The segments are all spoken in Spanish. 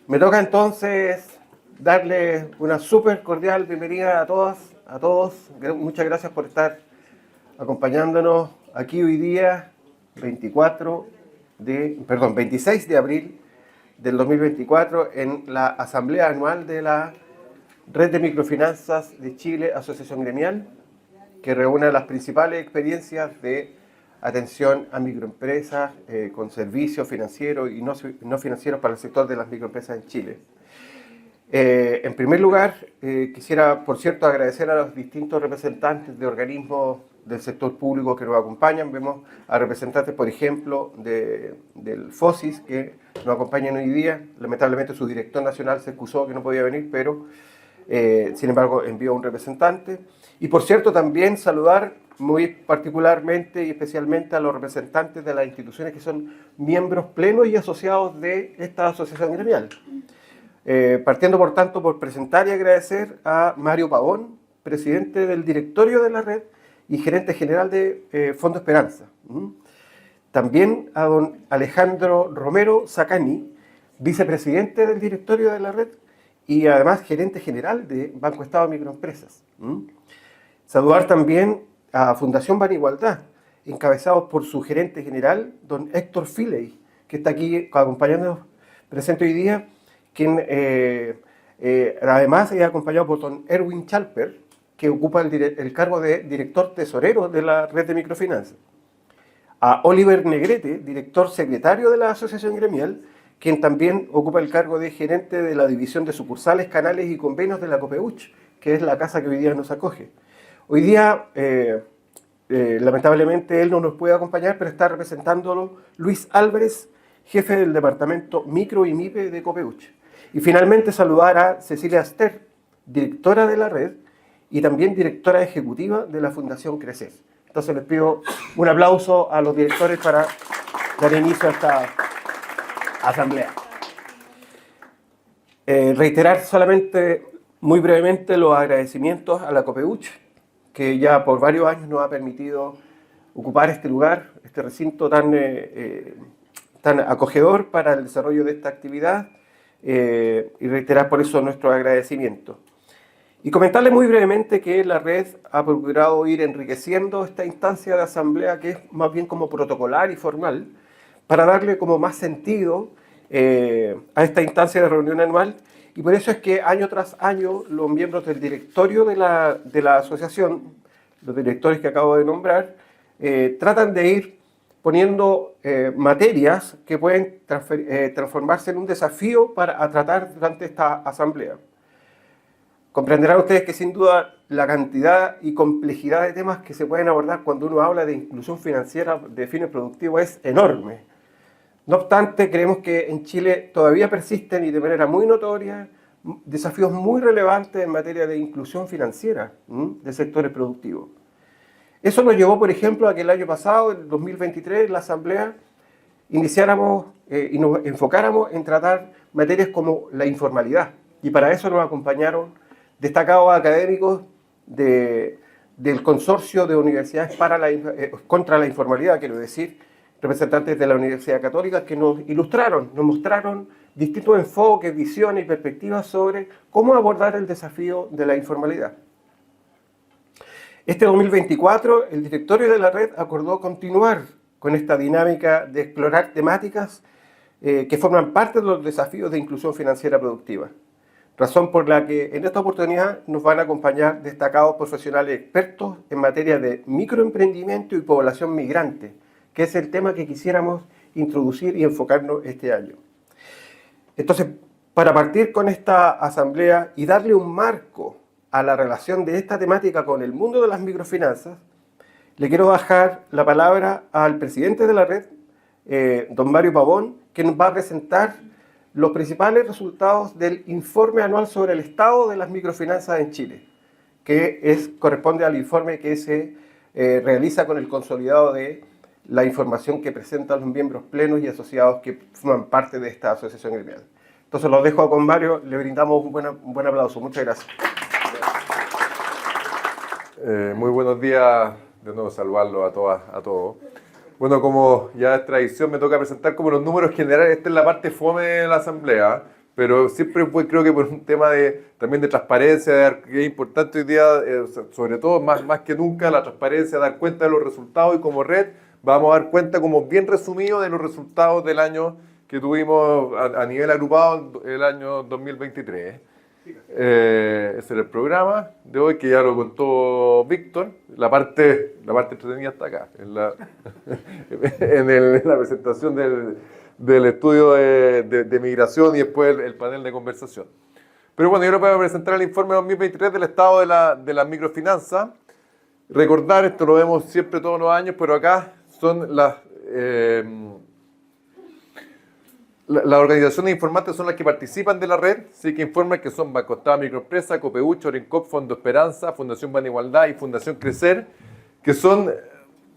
Me toca entonces darle una súper cordial bienvenida a todas, a todos. Muchas gracias por estar acompañándonos aquí hoy día, 26 de abril del 2024, en la Asamblea Anual de la Red de Microfinanzas de Chile, Asociación Gremial, que reúne las principales experiencias de atención a microempresas con servicios financieros y no financieros para el sector de las microempresas en Chile. En primer lugar, quisiera, por cierto, agradecer a los distintos representantes de organismos del sector público que nos acompañan. Vemos a representantes, por ejemplo, del FOSIS, que nos acompañan hoy día. Lamentablemente su director nacional se excusó que no podía venir, pero sin embargo envió un representante. Y por cierto, también saludar muy particularmente y especialmente a los representantes de las instituciones que son miembros plenos y asociados de esta asociación gremial. Partiendo, por tanto, por presentar y agradecer a Mario Pavón, presidente del directorio de la red y gerente general de Fondo Esperanza. También a don Alejandro Romero Zacani, vicepresidente del directorio de la red y además gerente general de Banco Estado de Microempresas. Saludar también a Fundación Ban Igualdad, encabezados por su gerente general, don Héctor Filey, que está aquí acompañándonos presente hoy día, quien además es acompañado por don Erwin Chalper, que ocupa el cargo de director tesorero de la red de microfinanzas. A Oliver Negrete, director secretario de la Asociación Gremial, quien también ocupa el cargo de gerente de la división de sucursales, canales y convenios de la COPEUCH, que es la casa que hoy día nos acoge. Hoy día, lamentablemente, él no nos puede acompañar, pero está representándolo Luis Álvarez, jefe del departamento Micro y MIPE de COPEUCH. Y finalmente saludar a Cecilia Aster, directora de la red y también directora ejecutiva de la Fundación Crecer. Entonces les pido un aplauso a los directores para dar inicio a esta asamblea. Reiterar solamente muy brevemente los agradecimientos a la COPEUCH, que ya por varios años nos ha permitido ocupar este lugar, este recinto tan acogedor para el desarrollo de esta actividad, y reiterar por eso nuestro agradecimiento. Y comentarles muy brevemente que la red ha procurado ir enriqueciendo esta instancia de asamblea, que es más bien como protocolar y formal, para darle como más sentido a esta instancia de reunión anual. Y por eso es que año tras año los miembros del directorio de la asociación, los directores que acabo de nombrar, tratan de ir poniendo materias que pueden transformarse en un desafío a tratar durante esta asamblea. Comprenderán ustedes que sin duda la cantidad y complejidad de temas que se pueden abordar cuando uno habla de inclusión financiera de fines productivos es enorme. No obstante, creemos que en Chile todavía persisten y de manera muy notoria desafíos muy relevantes en materia de inclusión financiera de sectores productivos. Eso nos llevó, por ejemplo, a que el año pasado, en 2023, en la Asamblea, iniciáramos y nos enfocáramos en tratar materias como la informalidad. Y para eso nos acompañaron destacados académicos del Consorcio de Universidades contra la Informalidad, quiero decir, representantes de la Universidad Católica, que nos ilustraron, nos mostraron distintos enfoques, visiones y perspectivas sobre cómo abordar el desafío de la informalidad. Este 2024, el directorio de la red acordó continuar con esta dinámica de explorar temáticas que forman parte de los desafíos de inclusión financiera productiva. Razón por la que en esta oportunidad nos van a acompañar destacados profesionales expertos en materia de microemprendimiento y población migrante, que es el tema que quisiéramos introducir y enfocarnos este año. Entonces, para partir con esta asamblea y darle un marco a la relación de esta temática con el mundo de las microfinanzas, le quiero dejar la palabra al presidente de la red, don Mario Pavón, que nos va a presentar los principales resultados del informe anual sobre el estado de las microfinanzas en Chile, que corresponde al informe que se realiza con el consolidado de la información que presentan los miembros plenos y asociados que forman parte de esta asociación gremial. Entonces los dejo con Mario, le brindamos un buen aplauso. Muchas gracias. Muy buenos días, de nuevo saludarlos a todas, a todos. Bueno, como ya es tradición, me toca presentar como los números generales. Esta es la parte fome de la asamblea. pero siempre creo que por un tema también de transparencia, que es importante hoy día, sobre todo más que nunca, la transparencia, dar cuenta de los resultados, y como red vamos a dar cuenta como bien resumido de los resultados del año que tuvimos a nivel agrupado el año 2023. Ese era el programa de hoy, que ya lo contó Víctor. La parte entretenida está acá, en la presentación del estudio de migración, y después el panel de conversación. Pero bueno, yo les voy a presentar el informe 2023 del estado de la microfinanza. Recordar, esto lo vemos siempre todos los años, pero acá son las organizaciones informantes son las que participan de la red, sí, que informan, que son Banco Estado Microempresa, Copeuch, Orencop, Fondo Esperanza, Fundación Ban Igualdad y Fundación Crecer, que son,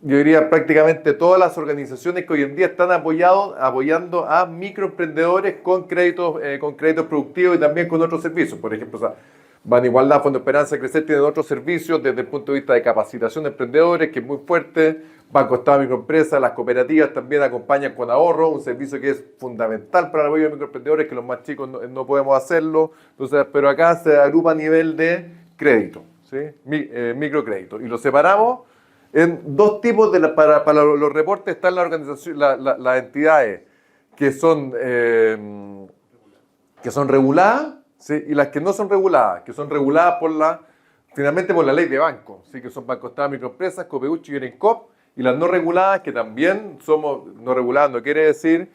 yo diría, prácticamente todas las organizaciones que hoy en día están apoyando a microemprendedores con créditos productivos y también con otros servicios. Por ejemplo, Ban Igualdad, Fondo Esperanza, Crecer tienen otros servicios desde el punto de vista de capacitación de emprendedores, que es muy fuerte. Banco Estado Microempresa, las cooperativas también acompañan con ahorro, un servicio que es fundamental para el apoyo de microemprendedores, que los más chicos no podemos hacerlo. Entonces, pero acá se agrupa a nivel de crédito, ¿sí? Microcrédito. Y lo separamos en dos tipos. Para los reportes están las organizaciones, las entidades que son reguladas, ¿sí? Y las que no son reguladas, que son reguladas finalmente por la ley de banco, ¿sí? Que son Banco Estado Microempresas, Copeuch y Orencop. Y las no reguladas, que también somos no reguladas, no quiere decir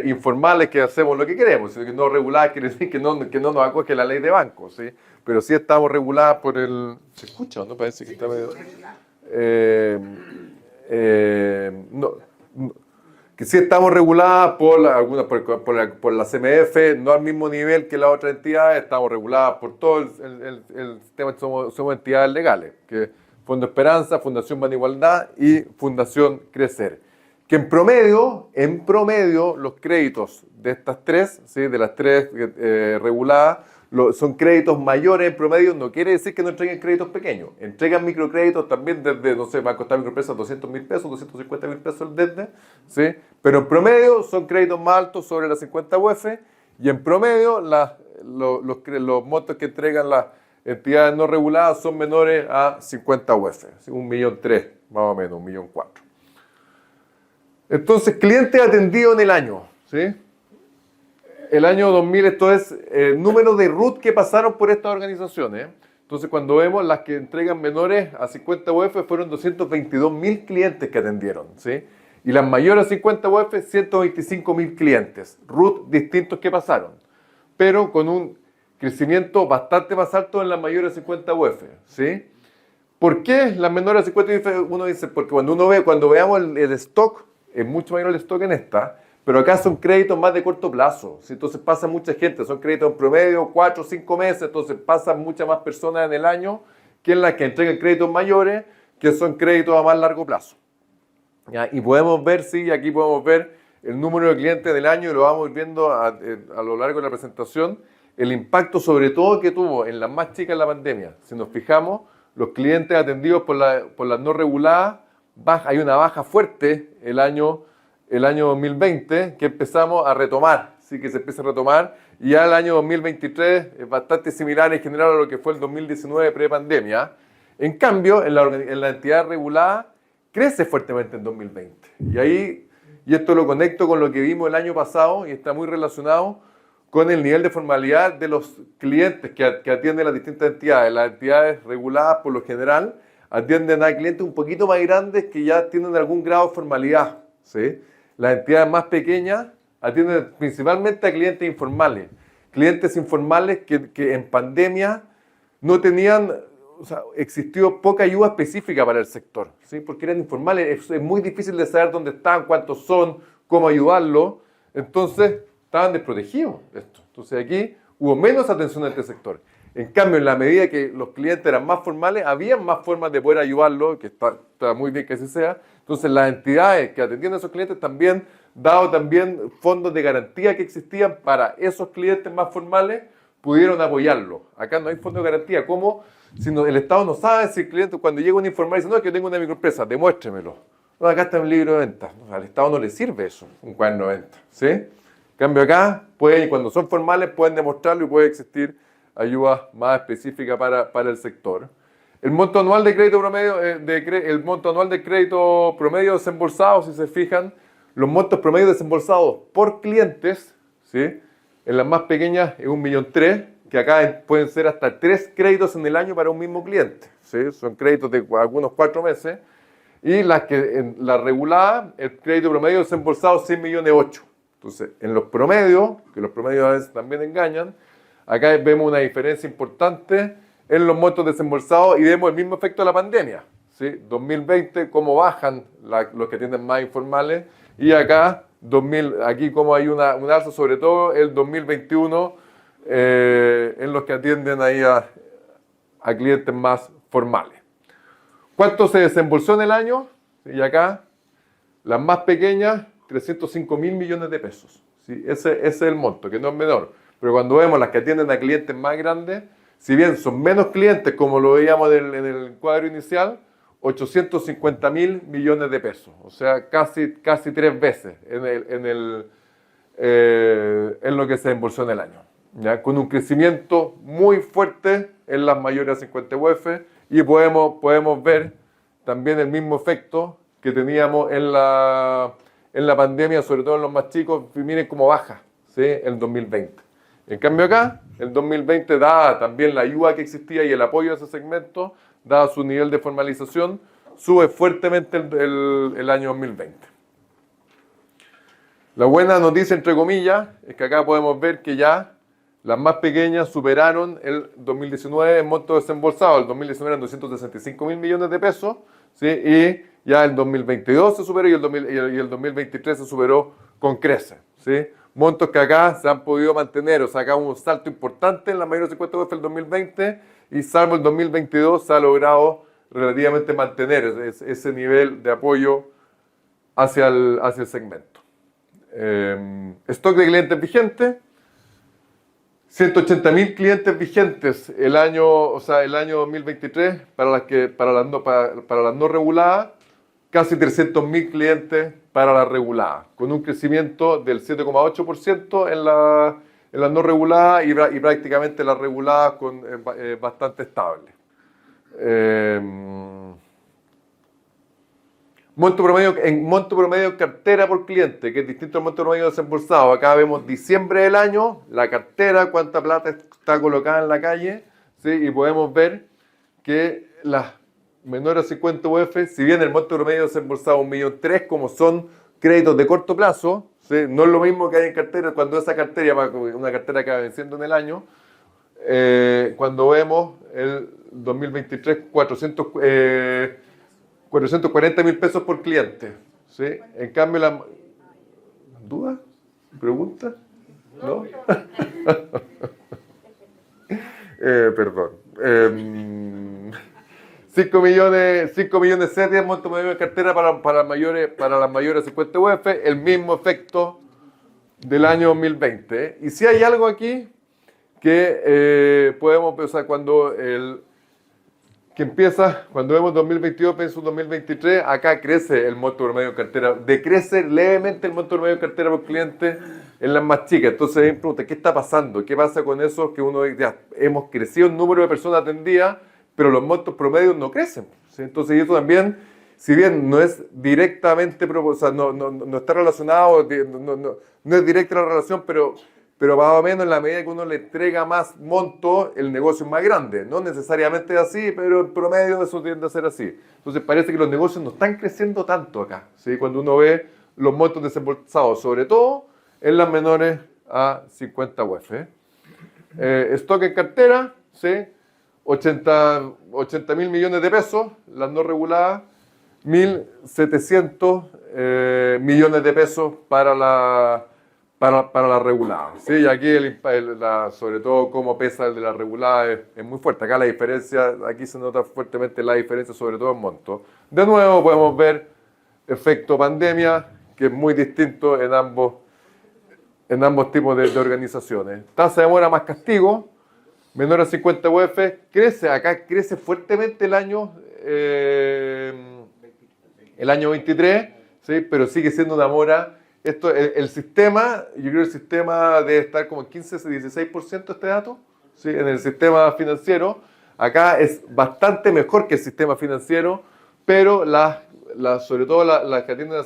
informales, que hacemos lo que queremos, sino que no reguladas quiere decir que no nos acoge la ley de banco, ¿sí? Pero sí estamos reguladas por el... ¿Se escucha o no? Parece que está medio... que sí estamos reguladas por la CMF, no al mismo nivel que las otras entidades, estamos reguladas por todo el sistema, somos entidades legales, que Fondo Esperanza, Fundación Ban Igualdad y Fundación Crecer. Que en promedio, los créditos de estas tres, ¿sí? De las tres reguladas, son créditos mayores en promedio. No quiere decir que no entreguen créditos pequeños. Entregan microcréditos también desde, no sé, Banco Estado Microempresa, 200.000 pesos, 250.000 pesos ¿sí? Pero en promedio son créditos más altos, sobre las 50 UF, y en promedio los montos que entregan las entidades no reguladas son menores a 50 UF, 1,3 millones más o menos, 1,4 millones. Entonces, clientes atendidos en el año, ¿sí? El año 2000, esto es el número de RUT que pasaron por estas organizaciones. Entonces, cuando vemos las que entregan menores a 50 UF, fueron 222.000 clientes que atendieron, ¿sí? Y las mayores a 50 UF, 125.000 clientes, RUT distintos que pasaron, pero con un crecimiento bastante más alto en las mayores de 50 UF, ¿sí? ¿Por qué las menores de 50 UF? Uno dice, porque cuando veamos el stock, es mucho mayor el stock en esta, pero acá son créditos más de corto plazo, ¿sí? Entonces pasa mucha gente, son créditos en promedio 4 o 5 meses, entonces pasan muchas más personas en el año que en las que entregan créditos mayores, que son créditos a más largo plazo. ¿Ya? Y podemos ver, sí, aquí podemos ver el número de clientes del año, y lo vamos viendo a lo largo de la presentación, el impacto sobre todo que tuvo en las más chicas la pandemia. Si nos fijamos, los clientes atendidos por las no reguladas, hay una baja fuerte el año 2020, que empezamos a retomar, sí, que se empieza a retomar, y ya el año 2023 es bastante similar en general a lo que fue el 2019 pre-pandemia. En cambio, en la entidad regulada crece fuertemente en 2020. Y esto lo conecto con lo que vimos el año pasado, y está muy relacionado con el nivel de formalidad de los clientes que atienden las distintas entidades. Las entidades reguladas, por lo general, atienden a clientes un poquito más grandes que ya tienen algún grado de formalidad, ¿sí? Las entidades más pequeñas atienden principalmente a clientes informales. Clientes informales que en pandemia no tenían, o sea, existió poca ayuda específica para el sector, ¿sí? Porque eran informales, es muy difícil de saber dónde están, cuántos son, cómo ayudarlos. Entonces, estaban desprotegidos esto. Entonces aquí hubo menos atención a este sector. En cambio, en la medida que los clientes eran más formales, había más formas de poder ayudarlos, que está muy bien que así sea. Entonces las entidades que atendían a esos clientes también, dado también fondos de garantía que existían para esos clientes más formales, pudieron apoyarlos. Acá no hay fondo de garantía. ¿Cómo? Si el Estado no sabe si el cliente, cuando llega un informal y dice, no, es que yo tengo una microempresa, demuéstremelo. No, acá está un libro de ventas. No, al Estado no le sirve eso, un cuaderno de ventas, ¿sí? En cambio acá, cuando son formales pueden demostrarlo y puede existir ayuda más específica para el sector. El monto anual de crédito promedio, el monto anual de crédito promedio desembolsado, si se fijan, los montos promedio desembolsados por clientes, ¿sí? En las más pequeñas es 1,3 millones, que acá pueden ser hasta 3 créditos en el año para un mismo cliente, ¿sí? Son créditos de algunos 4 meses. Y las que en la regulada, el crédito promedio desembolsado 6,8 millones. Entonces, en los promedios, que los promedios a veces también engañan, acá vemos una diferencia importante en los montos desembolsados y vemos el mismo efecto de la pandemia, ¿sí? 2020, cómo bajan los que tienen más informales, y acá, aquí como hay un alza, sobre todo el 2021, en los que atienden ahí a clientes más formales. ¿Cuánto se desembolsó en el año? Y acá, las más pequeñas, 305.000 millones de pesos. ¿Sí? Ese es el monto, que no es menor. Pero cuando vemos las que atienden a clientes más grandes, si bien son menos clientes, como lo veíamos en el cuadro inicial, 850.000 millones de pesos. O sea, casi 3 veces en lo que se desembolsó en el año. ¿Ya? Con un crecimiento muy fuerte en las mayores a 50 UF, y podemos ver también el mismo efecto que teníamos en la pandemia, sobre todo en los más chicos. Miren cómo baja, ¿sí? El 2020. En cambio acá, el 2020, dada también la ayuda que existía y el apoyo a ese segmento, dado su nivel de formalización, sube fuertemente el año 2020. La buena noticia, entre comillas, es que acá podemos ver que ya las más pequeñas superaron el 2019 en monto desembolsado. El 2019 eran 265.000 millones de pesos, ¿sí? Y ya el 2022 se superó y el 2023 se superó con creces, ¿sí? Montos que acá se han podido mantener, o sea, acá hubo un salto importante en la mayor de 50 UF el 2020, y salvo el 2022 se ha logrado relativamente mantener ese nivel de apoyo hacia el segmento. Stock de clientes vigentes, 180.000 clientes vigentes el año 2023 para las no reguladas, casi 300.000 clientes para las reguladas, con un crecimiento del 7,8% en las no reguladas y prácticamente las reguladas bastante estables. Monto promedio en cartera por cliente, que es distinto al monto promedio desembolsado. Acá vemos diciembre del año, la cartera, cuánta plata está colocada en la calle, ¿sí? Y podemos ver que las menores a 50 UF, si bien el monto promedio desembolsado es 1,3 millones, como son créditos de corto plazo, ¿sí? No es lo mismo que hay en cartera cuando esa cartera, una cartera que va venciendo en el año, cuando vemos el 2023, 440.000 pesos por cliente, ¿sí? En cambio, ¿duda? ¿Pregunta? ¿No? Perdón. 5 millones series, monto medio de cartera para las mayores 50 UF, el mismo efecto del año 2020. Y si hay algo aquí que podemos pensar cuando vemos 2022, pienso 2023, acá crece el monto promedio de cartera, decrece levemente el monto promedio de cartera por cliente en las más chicas. Entonces, me pregunta, ¿qué está pasando? ¿Qué pasa con eso? Que uno ya hemos crecido el número de personas atendidas, pero los montos promedios no crecen, ¿sí? Entonces, eso también, si bien no es directamente, o sea, no está relacionado, no es directa la relación, pero más o menos en la medida que uno le entrega más monto, el negocio es más grande. No necesariamente es así, pero en promedio eso tiende a ser así. Entonces parece que los negocios no están creciendo tanto acá, ¿sí? Cuando uno ve los montos desembolsados, sobre todo en las menores a 50 UF. Stock en cartera, ¿sí? 80.000 millones de pesos, las no reguladas, 1.700 millones de pesos para la regulada. ¿Sí? Y aquí, sobre todo, cómo pesa el de la regulada es muy fuerte. Acá la diferencia, aquí se nota fuertemente la diferencia, sobre todo en monto. De nuevo, podemos ver efecto pandemia, que es muy distinto en ambos tipos de organizaciones. Tasa de demora más castigo, menor a 50 UF, crece fuertemente el año 23, ¿sí? Pero sigue siendo una mora el sistema, yo creo que el sistema debe estar como en 15-16% este dato, ¿sí? En el sistema financiero. Acá es bastante mejor que el sistema financiero, pero sobre todo las que atienden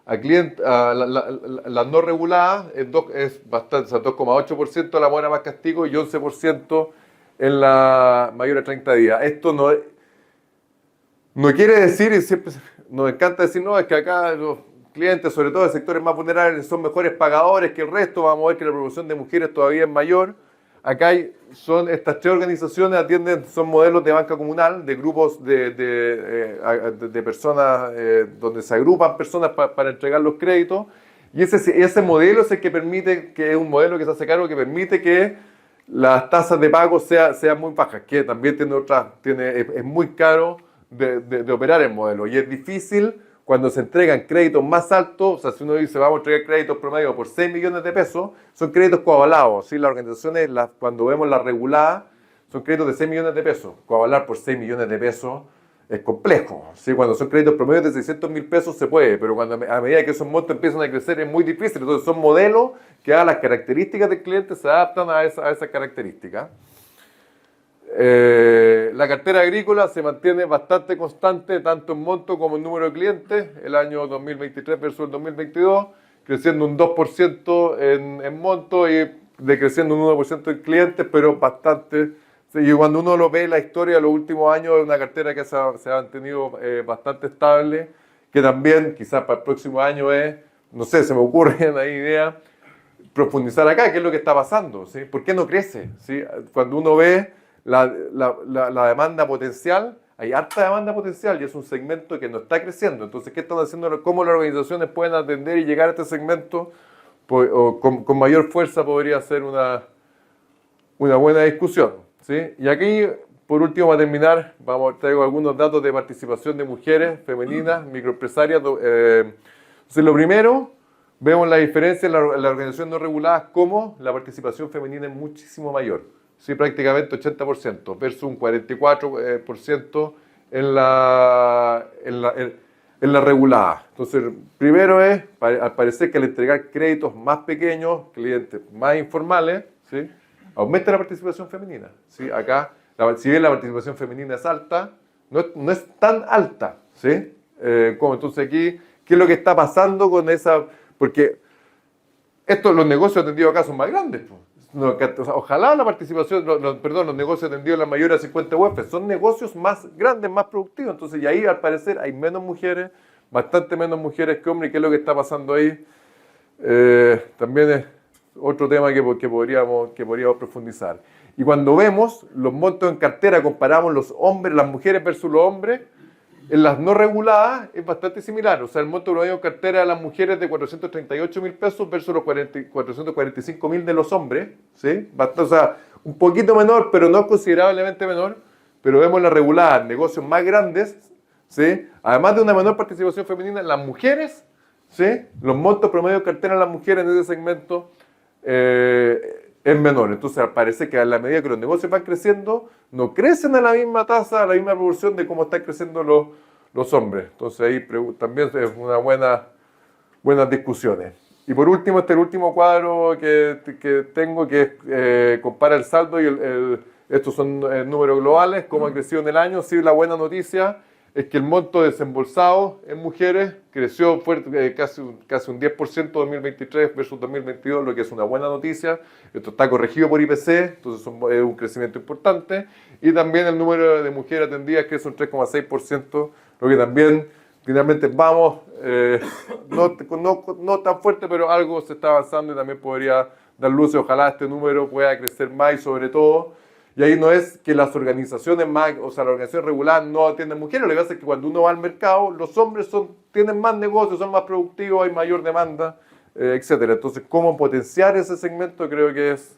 a clientes, las no reguladas, es bastante, o sea, 2,8% la mora más castigo y 11% en la mayor a 30 días. Esto no quiere decir, y siempre nos encanta decir, no, es que acá los clientes, sobre todo de sectores más vulnerables, son mejores pagadores que el resto. Vamos a ver que la proporción de mujeres todavía es mayor. Acá estas tres organizaciones atienden, son modelos de banca comunal, de grupos de personas, donde se agrupan personas para entregar los créditos. Y ese modelo es el que permite, que es un modelo que se hace cargo, que permite que las tasas de pago sean muy bajas, que también es muy caro de operar el modelo. Y es difícil cuando se entregan créditos más altos. O sea, si uno dice vamos a entregar créditos promedio por 6 millones de pesos, son créditos coavalados, ¿sí? Las organizaciones, cuando vemos la regulada, son créditos de 6 millones de pesos. Coavalar por 6 millones de pesos es complejo, ¿sí? Cuando son créditos promedio de 600.000 pesos se puede, pero a medida que esos montos empiezan a crecer es muy difícil. Entonces son modelos que a las características del cliente se adaptan a esas características. La cartera agrícola se mantiene bastante constante, tanto en monto como en número de clientes, el año 2023 versus el 2022, creciendo un 2% en monto y decreciendo un 1% en clientes, pero bastante. Y cuando uno lo ve en la historia de los últimos años, es una cartera que se ha mantenido bastante estable, que también quizás para el próximo año no sé, se me ocurre una idea, profundizar acá, qué es lo que está pasando, ¿sí? ¿Por qué no crece? ¿Sí? Cuando uno ve la demanda potencial, hay harta demanda potencial y es un segmento que no está creciendo. Entonces, ¿qué están haciendo? ¿Cómo las organizaciones pueden atender y llegar a este segmento? Con mayor fuerza podría ser una buena discusión, ¿sí? Y aquí, por último, para terminar, traigo algunos datos de participación de mujeres femeninas, microempresarias. Entonces, lo primero, vemos la diferencia en la organización no regulada, como la participación femenina es muchísimo mayor. Sí, prácticamente 80% versus un 44% en la regulada. Entonces, primero al parecer que al entregar créditos más pequeños, clientes más informales, ¿sí? Aumenta la participación femenina. ¿Sí? Acá, si bien la participación femenina es alta, no es tan alta. ¿Sí? Entonces aquí, ¿qué es lo que está pasando con esa? Porque los negocios atendidos acá son más grandes, pues. Ojalá la participación, los negocios atendidos en la mayoría de 50 UF son negocios más grandes, más productivos. Entonces, y ahí al parecer hay menos mujeres, bastante menos mujeres que hombres. ¿Qué es lo que está pasando ahí? También es otro tema que podríamos profundizar. Y cuando vemos los montos en cartera, comparamos las mujeres versus los hombres, en las no reguladas es bastante similar. O sea, el monto promedio en cartera de las mujeres es de 438.000 pesos versus los 445.000 de los hombres. ¿Sí? O sea, un poquito menor, pero no considerablemente menor. Pero vemos las reguladas, negocios más grandes, ¿sí? Además de una menor participación femenina, las mujeres, ¿sí? Los montos promedio en cartera de las mujeres en ese segmento es menor. Entonces, parece que a la medida que los negocios van creciendo, no crecen a la misma tasa, a la misma proporción de cómo están creciendo los hombres. Entonces, ahí también es una buenas discusiones. Y por último, el último cuadro que tengo, que compara el saldo y estos son números globales, cómo ha crecido en el año. Sí, la buena noticia es que el monto desembolsado en mujeres creció fuerte, casi un 10% 2023 versus 2022, lo que es una buena noticia. Esto está corregido por IPC, entonces es un crecimiento importante. Y también el número de mujeres atendidas crece un 3,6%, lo que también finalmente vamos, no tan fuerte, pero algo se está avanzando y también podría dar luces. Ojalá este número pueda crecer más y sobre todo. Y ahí no es que las organizaciones la organización regular no atienden mujeres, lo que pasa es que cuando uno va al mercado, los hombres tienen más negocios, son más productivos, hay mayor demanda, etc. Entonces, cómo potenciar ese segmento creo que es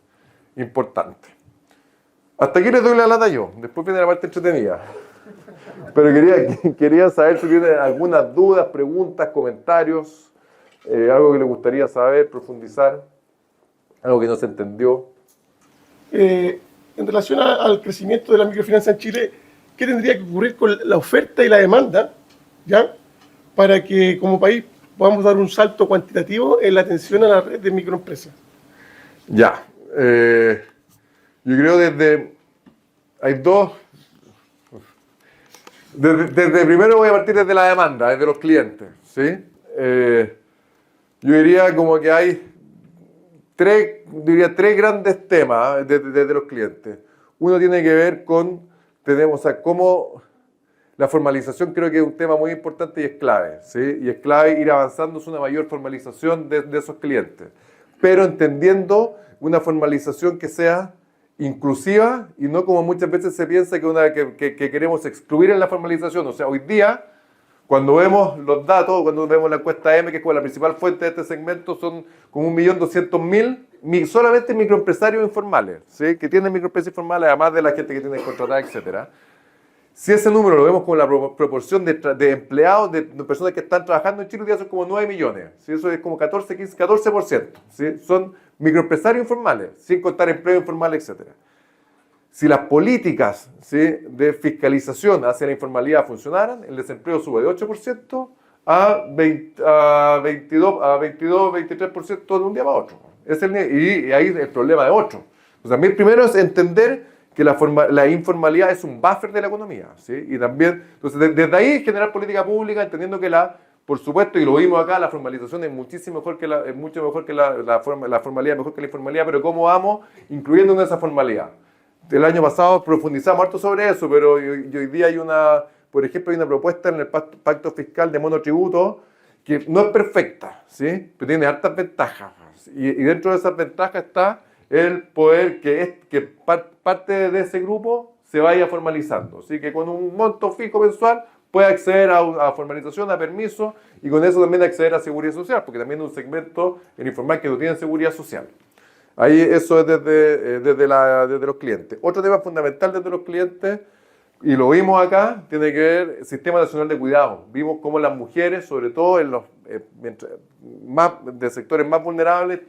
importante. Hasta aquí les doy la lata yo, después viene la parte entretenida. Pero quería saber si tienen algunas dudas, preguntas, comentarios, algo que les gustaría saber, profundizar, algo que no se entendió. En relación al crecimiento de la microfinanza en Chile, ¿qué tendría que ocurrir con la oferta y la demanda, ya, para que como país podamos dar un salto cuantitativo en la atención a la red de microempresas. Ya. Yo creo hay dos. Desde primero voy a partir desde la demanda, desde los clientes, ¿sí? Yo diría como que hay tres grandes temas desde los clientes. Uno tiene que ver con, o sea, cómo la formalización creo que es un tema muy importante y es clave, ¿sí? Y es clave ir avanzando hacia una mayor formalización de esos clientes, pero entendiendo una formalización que sea inclusiva y no como muchas veces se piensa que queremos excluir en la formalización. O sea, hoy día, cuando vemos los datos, cuando vemos la encuesta M, que es como la principal fuente de este segmento, son como 1.200.000 solamente microempresarios informales, ¿sí? Que tienen microempresas informales, además de la gente que tiene contratada, etcétera. Si ese número lo vemos como la proporción de empleados, de personas que están trabajando en Chile, hoy día son como 9 millones. ¿Sí? Eso es como 14%. ¿Sí? Son microempresarios informales, sin contar empleo informal, etc. Si las políticas, ¿sí?, de fiscalización hacia la informalidad funcionaran, el desempleo sube de 8% a 22, 23% de un día para otro. Y ahí el problema de 8. O sea, primero es entender que la informalidad es un buffer de la economía, ¿sí? Y también, entonces, desde ahí generar política pública, entendiendo que por supuesto, y lo vimos acá, la formalización es muchísimo mejor que mucho mejor que la formalidad, mejor que la informalidad, pero ¿cómo vamos incluyendo en esa formalidad? El año pasado profundizamos harto sobre eso, pero hoy día por ejemplo, hay una propuesta en el pacto fiscal de monotributo que no es perfecta, ¿sí? Pero tiene hartas ventajas. Y dentro de esas ventajas está el poder que parte de ese grupo se vaya formalizando. Así que con un monto fijo mensual puede acceder a formalización, a permiso, y con eso también acceder a seguridad social, porque también es un segmento en informal que no tiene seguridad social. Ahí eso es desde los clientes. Otro tema fundamental desde los clientes, y lo vimos acá, tiene que ver el Sistema Nacional de Cuidado. Vimos cómo las mujeres, sobre todo en los de sectores más vulnerables,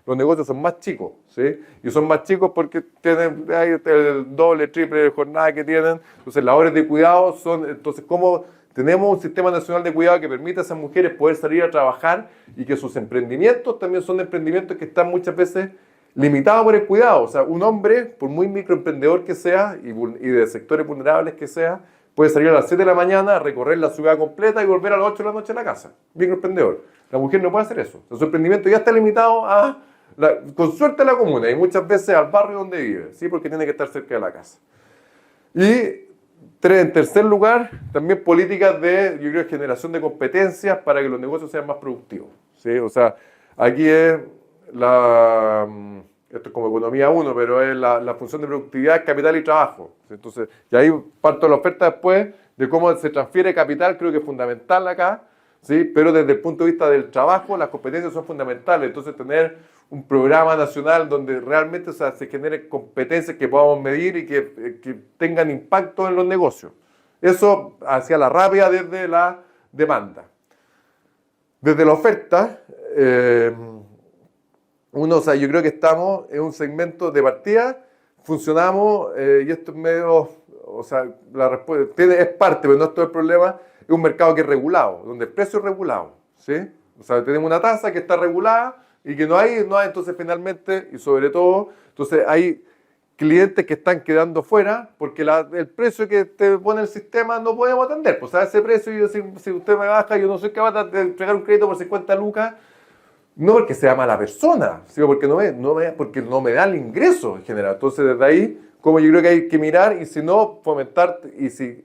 los negocios son más chicos, ¿sí? Y son más chicos porque tienen el doble, triple jornada que tienen. Entonces, las horas de cuidado entonces, ¿cómo tenemos un Sistema Nacional de Cuidado que permite a esas mujeres poder salir a trabajar y que sus emprendimientos también son emprendimientos que están muchas veces limitados por el cuidado? O sea, un hombre, por muy microemprendedor que sea y de sectores vulnerables que sea, puede salir a las 7 de la mañana, recorrer la ciudad completa y volver a las 8 de la noche a la casa. Microemprendedor. La mujer no puede hacer eso. O sea, su emprendimiento ya está limitado con suerte a la comuna y muchas veces al barrio donde vive, ¿sí? Porque tiene que estar cerca de la casa. Y en tercer lugar, también políticas yo creo, generación de competencias para que los negocios sean más productivos, ¿sí? O sea, aquí es esto es como economía 1, pero es la función de productividad, capital y trabajo. Entonces, y ahí parto de la oferta después de cómo se transfiere capital, creo que es fundamental acá, ¿sí? Pero desde el punto de vista del trabajo, las competencias son fundamentales. Entonces, tener un programa nacional donde realmente, o sea, se generen competencias que podamos medir y que tengan impacto en los negocios. Eso hacia la rápida desde la demanda. Desde la oferta, o sea, yo creo que estamos en un segmento de partida, funcionamos, y esto es medio, o sea, la respuesta es parte, pero no es todo el problema, es un mercado que es regulado, donde el precio es regulado, ¿sí? O sea, tenemos una tasa que está regulada y que no hay, entonces finalmente, y sobre todo, entonces hay clientes que están quedando fuera porque el precio que te pone el sistema no podemos atender. Pues a ese precio, si usted me baja, yo no soy capaz de entregar un crédito por 50 lucas, no porque sea mala persona, sino porque porque no me da el ingreso en general. Entonces, desde ahí, como yo creo que hay que mirar, y si no, fomentar, y si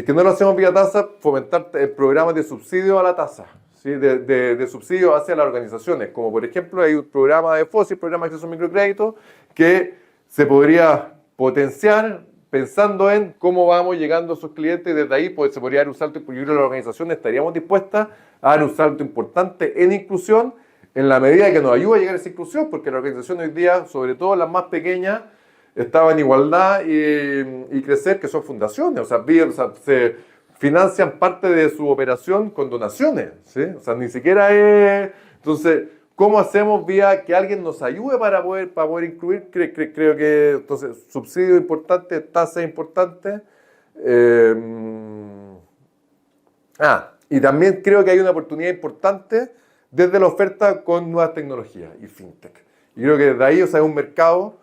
que no lo hacemos vía tasa, fomentar programas de subsidio a la tasa, ¿sí? De subsidio hacia las organizaciones. Como por ejemplo, hay un programa de FOSI, el programa de acceso a microcrédito, que se podría potenciar pensando en cómo vamos llegando a esos clientes, y desde ahí pues, se podría dar un salto. Yo creo que las organizaciones estaríamos dispuestas a dar un salto importante en inclusión, en la medida que nos ayude a llegar a esa inclusión, porque las organizaciones hoy día, sobre todo las más pequeñas, estaban en igualdad y crecer, que son fundaciones, o sea, se financian parte de su operación con donaciones, ¿sí? O sea, ni siquiera es... Entonces, ¿cómo hacemos vía que alguien nos ayude para poder incluir? Creo que, entonces, subsidio importante, tasa importante. Y también creo que hay una oportunidad importante desde la oferta con nuevas tecnologías y fintech. Y creo que desde ahí, o sea, es un mercado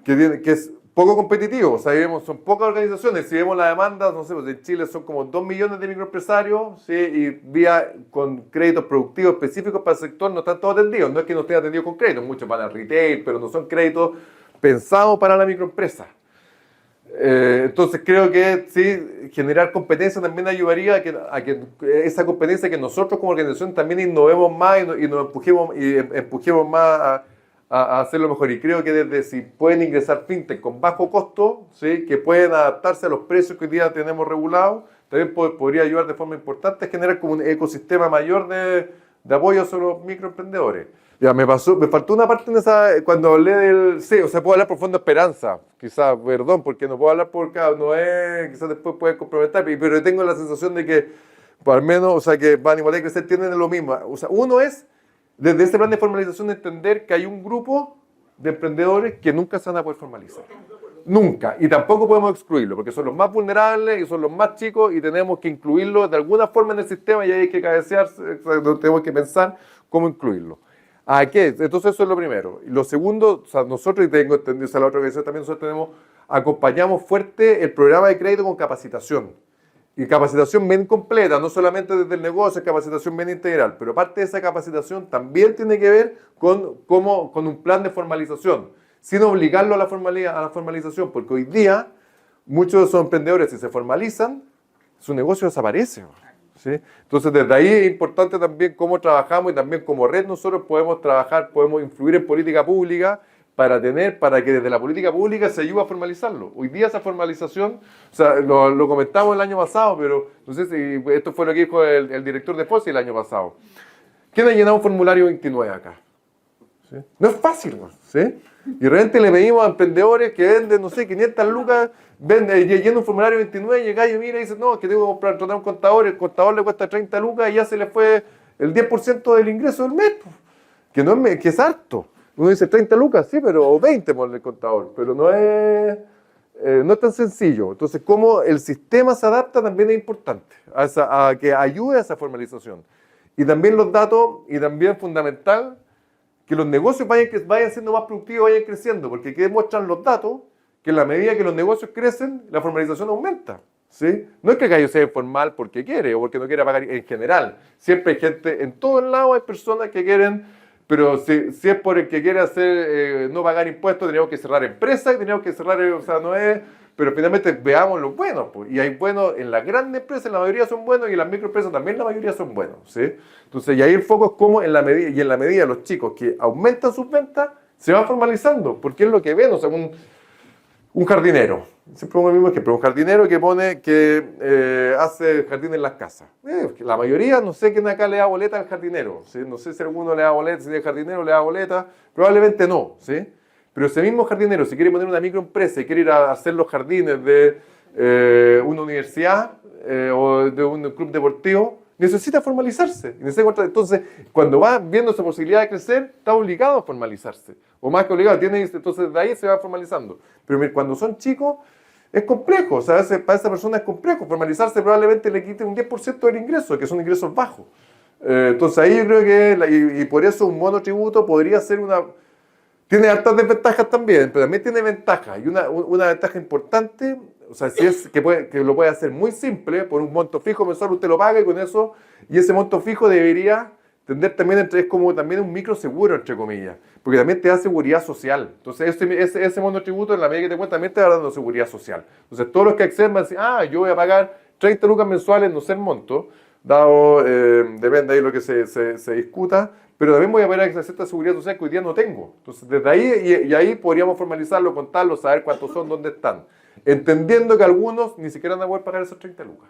que es poco competitivo. O sea, son pocas organizaciones. Si vemos la demanda, no sé, pues en Chile son como 2 millones de microempresarios, ¿sí? Y con créditos productivos específicos para el sector no están todos atendidos. No es que no estén atendidos con créditos, muchos van al retail, pero no son créditos pensados para la microempresa. Entonces creo que sí, generar competencia también ayudaría a que esa competencia, que nosotros como organización también innovemos más y nos empujemos más a hacerlo mejor. Y creo que desde si pueden ingresar fintech con bajo costo, ¿sí? Que pueden adaptarse a los precios que hoy día tenemos regulados, también podría ayudar de forma importante a generar como un ecosistema mayor de apoyo a los microemprendedores. Ya, me faltó una parte en cuando hablé sí, o sea, puedo hablar por Fondo Esperanza, quizás, perdón, porque no puedo hablar quizás después pueden complementar, pero tengo la sensación de que, por al menos, o sea, que Van Igualdad y Crecer tienen lo mismo. O sea, uno es, desde este plan de formalización, entender que hay un grupo de emprendedores que nunca se van a poder formalizar. Nunca. Y tampoco podemos excluirlo, porque son los más vulnerables y son los más chicos y tenemos que incluirlos de alguna forma en el sistema y hay que cabecear, tenemos que pensar cómo incluirlo. ¿A qué? Entonces eso es lo primero. Y lo segundo, o sea, nosotros, y tengo entendido, o sea, la otra organización también, nosotros acompañamos fuerte el programa de crédito con capacitación. Y capacitación bien completa, no solamente desde el negocio, es capacitación bien integral, pero parte de esa capacitación también tiene que ver con un plan de formalización, sin obligarlo a la formalización, porque hoy día muchos de esos emprendedores, si se formalizan, su negocio desaparece. ¿Sí? Entonces, desde ahí es importante también cómo trabajamos y también como red nosotros podemos trabajar, podemos influir en política pública para que desde la política pública se ayude a formalizarlo. Hoy día esa formalización, o sea, lo comentamos el año pasado, pero no sé si esto fue lo que dijo el director de FOSI el año pasado. ¿Quién ha llenado un formulario 29 acá? ¿Sí? No es fácil, ¿sí? Y de repente le pedimos a emprendedores que venden, no sé, 500 lucas, llena un formulario 29 y el gallo mira y dice, no, que tengo que contratar un contador, el contador le cuesta 30 lucas y ya se le fue el 10% del ingreso del mes, que es harto. Uno dice 30 lucas, sí, pero o 20 por el contador, pero no es tan sencillo. Entonces, cómo el sistema se adapta también es importante, a que ayude a esa formalización. Y también los datos, y también fundamental, que los negocios vayan siendo más productivos, vayan creciendo, porque ¿qué demuestran los datos? Que en la medida que los negocios crecen, la formalización aumenta. ¿Sí? No es que el gallo sea informal porque quiere o porque no quiera pagar en general. Siempre hay gente, en todos lados hay personas que quieren, pero si es por el que quiere hacer no pagar impuestos, tenemos que cerrar empresas, tenemos que cerrar, o sea, no es... Pero finalmente veamos los buenos, pues. Y hay buenos en las grandes empresas, la mayoría son buenos, y en las microempresas también la mayoría son buenos, ¿sí? Entonces, y ahí el foco es cómo en la medida los chicos que aumentan sus ventas, se van formalizando, porque es lo que ven, o sea, un jardinero, siempre pongo el mismo ejemplo, un jardinero que hace jardín en las casas. La mayoría, no sé quién acá le da boleta al jardinero, ¿sí? No sé si alguno le da boleta, si el jardinero le da boleta, probablemente no, ¿sí? Pero ese mismo jardinero, si quiere poner una microempresa y quiere ir a hacer los jardines de una universidad o de un club deportivo, necesita formalizarse. Entonces, cuando va viendo esa posibilidad de crecer, está obligado a formalizarse. O más que obligado, entonces de ahí se va formalizando. Pero cuando son chicos, es complejo. O sea, para esa persona es complejo. Formalizarse probablemente le quite un 10% del ingreso, que son ingresos bajos. Entonces ahí yo creo que, y por eso un monotributo podría ser tiene hartas desventajas también, pero también tiene ventajas. Y una ventaja importante, o sea, si es que lo puede hacer muy simple, por un monto fijo mensual usted lo paga y con eso, y ese monto fijo debería tender también es como también un microseguro, entre comillas, porque también te da seguridad social. Entonces ese monotributo en la medida que te cuenta también te va dando seguridad social. Entonces todos los que acceden van a decir, yo voy a pagar 30 lucas mensuales, no sé el monto, dado, depende de lo que se discuta, pero también voy a ver cierta seguridad social que hoy día no tengo. Entonces, desde ahí, y ahí podríamos formalizarlo, contarlo, saber cuántos son, dónde están. Entendiendo que algunos ni siquiera van a poder pagar esos 30 lucas.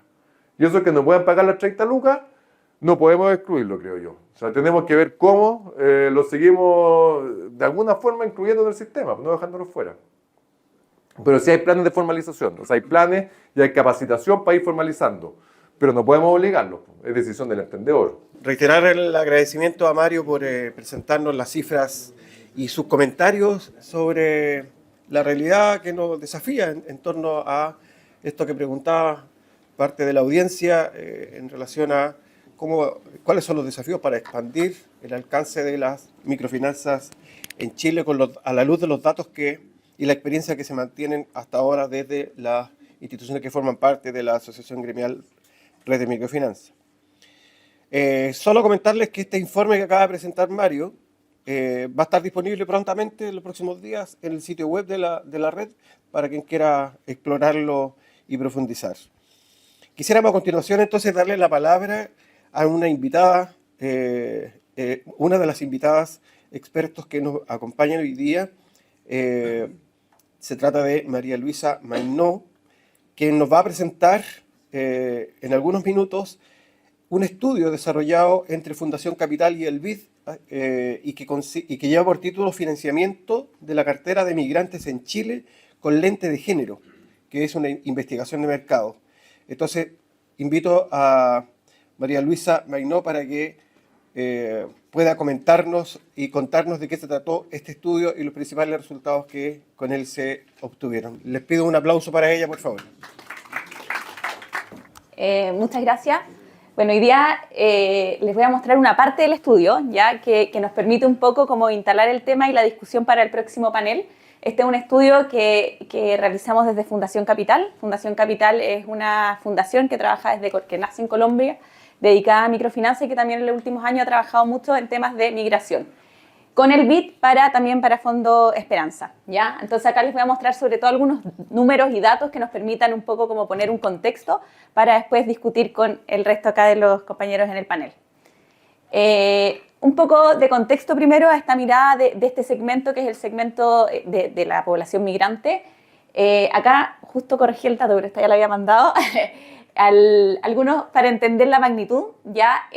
Y eso que no puedan pagar las 30 lucas, no podemos excluirlo, creo yo. O sea, tenemos que ver cómo lo seguimos de alguna forma incluyendo en el sistema, no dejándolo fuera. Pero sí hay planes de formalización, o sea, hay planes y hay capacitación para ir formalizando. Pero no podemos obligarlo, es decisión del emprendedor. Reiterar el agradecimiento a Mario por presentarnos las cifras y sus comentarios sobre la realidad que nos desafía en torno a esto que preguntaba parte de la audiencia en relación a cuáles son los desafíos para expandir el alcance de las microfinanzas en Chile a la luz de los datos y la experiencia que se mantienen hasta ahora desde las instituciones que forman parte de la Asociación Gremial Red de Microfinanzas. Solo comentarles que este informe que acaba de presentar Mario va a estar disponible prontamente en los próximos días en el sitio web de la red para quien quiera explorarlo y profundizar. Quisiéramos a continuación entonces darle la palabra a una invitada, una de las invitadas expertos que nos acompañan hoy día. Se trata de María Luisa Maynó, quien nos va a presentar en algunos minutos un estudio desarrollado entre Fundación Capital y el BID y que lleva por título Financiamiento de la cartera de migrantes en Chile con lente de género, que es una investigación de mercado. Entonces, invito a María Luisa Maynó para que pueda comentarnos y contarnos de qué se trató este estudio y los principales resultados que con él se obtuvieron. Les pido un aplauso para ella, por favor. Muchas gracias. Bueno, hoy día les voy a mostrar una parte del estudio, ya que nos permite un poco como instalar el tema y la discusión para el próximo panel. Este es un estudio que realizamos desde Fundación Capital. Fundación Capital es una fundación que que nace en Colombia, dedicada a microfinanzas y que también en los últimos años ha trabajado mucho en temas de migración. Con el BID también para Fondo Esperanza, ¿ya? Entonces acá les voy a mostrar sobre todo algunos números y datos que nos permitan un poco como poner un contexto para después discutir con el resto acá de los compañeros en el panel. Un poco de contexto primero a esta mirada de este segmento, que es el segmento de la población migrante. Acá justo corregí el dato, pero esta ya la había mandado. Algunos, para entender la magnitud, ya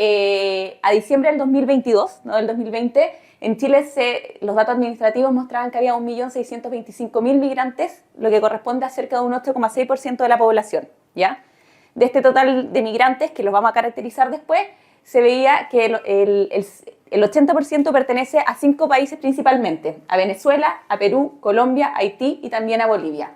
a diciembre del 2022, no del 2020, en Chile los datos administrativos mostraban que había 1.625.000 migrantes, lo que corresponde a cerca de un 8,6% de la población, ¿ya? De este total de migrantes, que los vamos a caracterizar después, se veía que el 80% pertenece a 5 países principalmente, a Venezuela, a Perú, Colombia, Haití y también a Bolivia.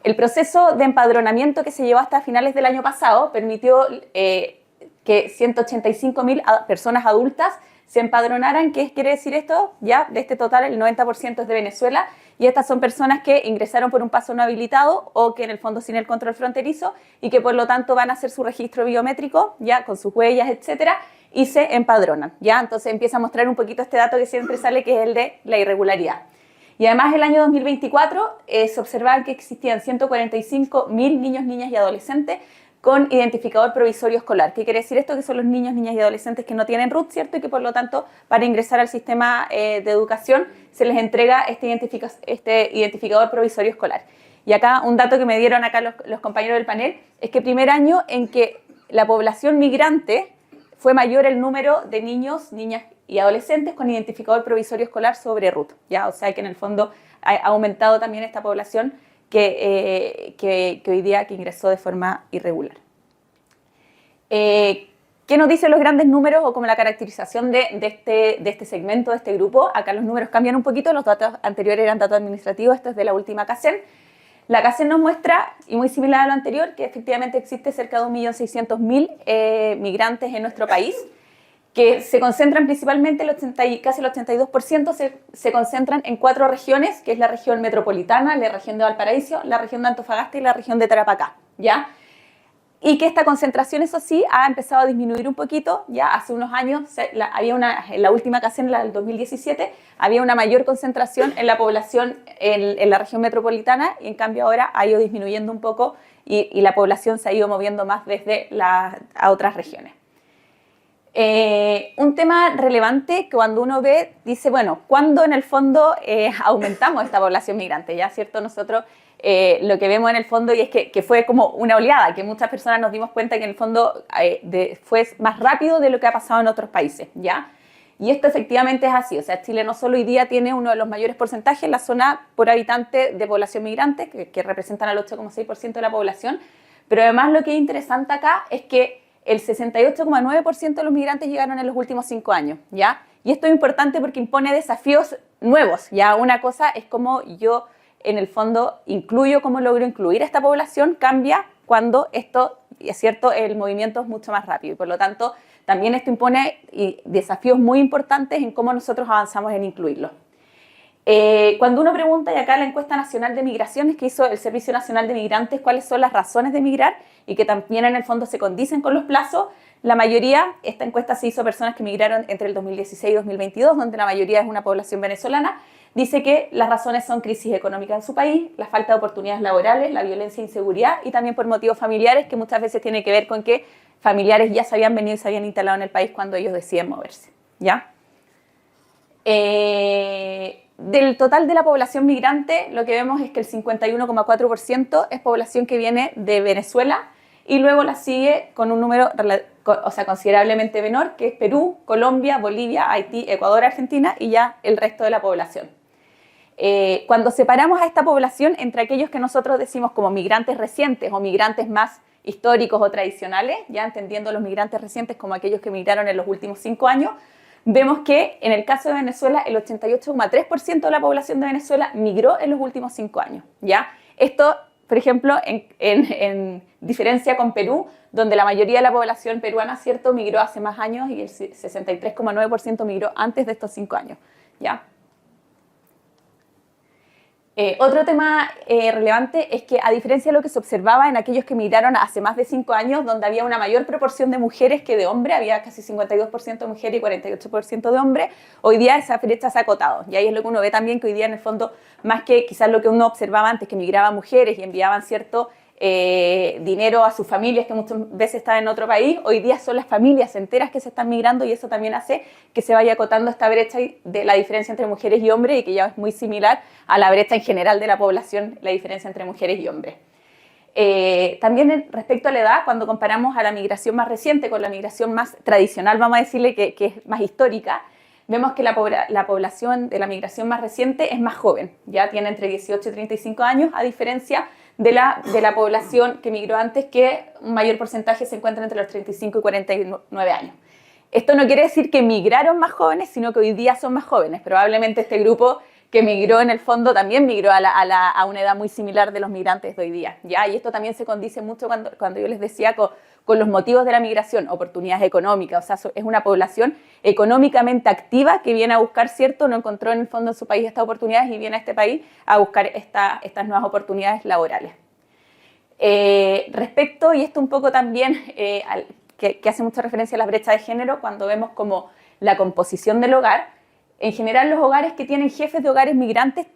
El proceso de empadronamiento que se llevó hasta finales del año pasado permitió que 185.000 personas adultas se empadronaran. ¿Qué quiere decir esto? Ya de este total el 90% es de Venezuela y estas son personas que ingresaron por un paso no habilitado o que en el fondo sin el control fronterizo y que por lo tanto van a hacer su registro biométrico ya con sus huellas, etcétera, y se empadronan, ¿ya? Entonces empieza a mostrar un poquito este dato que siempre sale, que es el de la irregularidad. Y además el año 2024 se observaba que existían 145.000 niños, niñas y adolescentes con identificador provisorio escolar. ¿Qué quiere decir esto? Que son los niños, niñas y adolescentes que no tienen RUT, ¿cierto? Y que por lo tanto para ingresar al sistema de educación se les entrega este identificador provisorio escolar. Y acá un dato que me dieron acá los compañeros del panel es que el primer año en que la población migrante fue mayor el número de niños, niñas y adolescentes con identificador provisorio escolar sobre RUT, ¿ya? O sea que en el fondo ha aumentado también esta población que hoy día que ingresó de forma irregular. ¿Qué nos dicen los grandes números o como la caracterización de este segmento, de este grupo? Acá los números cambian un poquito, los datos anteriores eran datos administrativos, esto es de la última CACEN. La CACEN nos muestra, y muy similar a lo anterior, que efectivamente existe cerca de 1.600.000 migrantes en nuestro país, que se concentran principalmente, casi el 82% se concentran en 4 regiones, que es la región metropolitana, la región de Valparaíso, la región de Antofagasta y la región de Tarapacá, ¿ya? Y que esta concentración, eso sí, ha empezado a disminuir un poquito, ya hace unos años, en la última CACEN, la del 2017, había una mayor concentración en la población en la región metropolitana y en cambio ahora ha ido disminuyendo un poco y la población se ha ido moviendo más desde a otras regiones. Un tema relevante que cuando uno ve, dice, bueno, ¿cuándo en el fondo aumentamos esta población migrante? Ya, ¿cierto? Nosotros lo que vemos en el fondo y es que fue como una oleada, que muchas personas nos dimos cuenta que en el fondo fue más rápido de lo que ha pasado en otros países, ¿ya? Y esto efectivamente es así, o sea, Chile no solo hoy día tiene uno de los mayores porcentajes en la zona por habitante de población migrante, que representan al 8,6% de la población, pero además lo que es interesante acá es que el 68,9% de los migrantes llegaron en los últimos 5 años, ¿ya? Y esto es importante porque impone desafíos nuevos, ¿ya? Una cosa es cómo yo, en el fondo, cómo logro incluir a esta población, cambia cuando esto y es cierto, el movimiento es mucho más rápido y por lo tanto también esto impone desafíos muy importantes en cómo nosotros avanzamos en incluirlo. Cuando uno pregunta, y acá la encuesta nacional de migraciones que hizo el Servicio Nacional de Migrantes, cuáles son las razones de migrar y que también en el fondo se condicen con los plazos, la mayoría, esta encuesta se hizo a personas que migraron entre el 2016 y 2022, donde la mayoría es una población venezolana, dice que las razones son crisis económica en su país, la falta de oportunidades laborales, la violencia e inseguridad y también por motivos familiares, que muchas veces tiene que ver con que familiares ya se habían venido y se habían instalado en el país cuando ellos deciden moverse, ¿ya? Del total de la población migrante, lo que vemos es que el 51,4% es población que viene de Venezuela y luego la sigue con un número considerablemente menor, que es Perú, Colombia, Bolivia, Haití, Ecuador, Argentina y ya el resto de la población. Cuando separamos a esta población entre aquellos que nosotros decimos como migrantes recientes o migrantes más históricos o tradicionales, ya entendiendo los migrantes recientes como aquellos que migraron en los últimos 5 años, vemos que en el caso de Venezuela el 88,3% de la población de Venezuela migró en los últimos 5 años, ¿ya? Esto, por ejemplo, en diferencia con Perú, donde la mayoría de la población peruana, ¿cierto?, migró hace más años y el 63,9% migró antes de estos 5 años, ¿ya? Otro tema relevante es que, a diferencia de lo que se observaba en aquellos que migraron hace más de 5 años, donde había una mayor proporción de mujeres que de hombres, había casi 52% de mujeres y 48% de hombres, hoy día esa brecha se ha acotado. Y ahí es lo que uno ve también, que hoy día en el fondo, más que quizás lo que uno observaba antes, que migraban mujeres y enviaban cierto dinero a sus familias que muchas veces estaban en otro país, hoy día son las familias enteras que se están migrando y eso también hace que se vaya acotando esta brecha de la diferencia entre mujeres y hombres y que ya es muy similar a la brecha en general de la población, la diferencia entre mujeres y hombres. También respecto a la edad, cuando comparamos a la migración más reciente con la migración más tradicional, vamos a decirle que es más histórica, vemos que la población de la migración más reciente es más joven, ya tiene entre 18 y 35 años, a diferencia de la población que migró antes, que un mayor porcentaje se encuentra entre los 35 y 49 años. Esto no quiere decir que migraron más jóvenes, sino que hoy día son más jóvenes. Probablemente este grupo que migró en el fondo también migró a una edad muy similar de los migrantes de hoy día, ¿ya? Y esto también se condice mucho cuando yo les decía con los motivos de la migración, oportunidades económicas, o sea, es una población económicamente activa que viene a buscar, ¿cierto? No encontró en el fondo en su país estas oportunidades y viene a este país a buscar estas nuevas oportunidades laborales. Respecto, y esto un poco también, que hace mucha referencia a la brecha de género, cuando vemos como la composición del hogar, en general los hogares que tienen jefes de hogares migrantes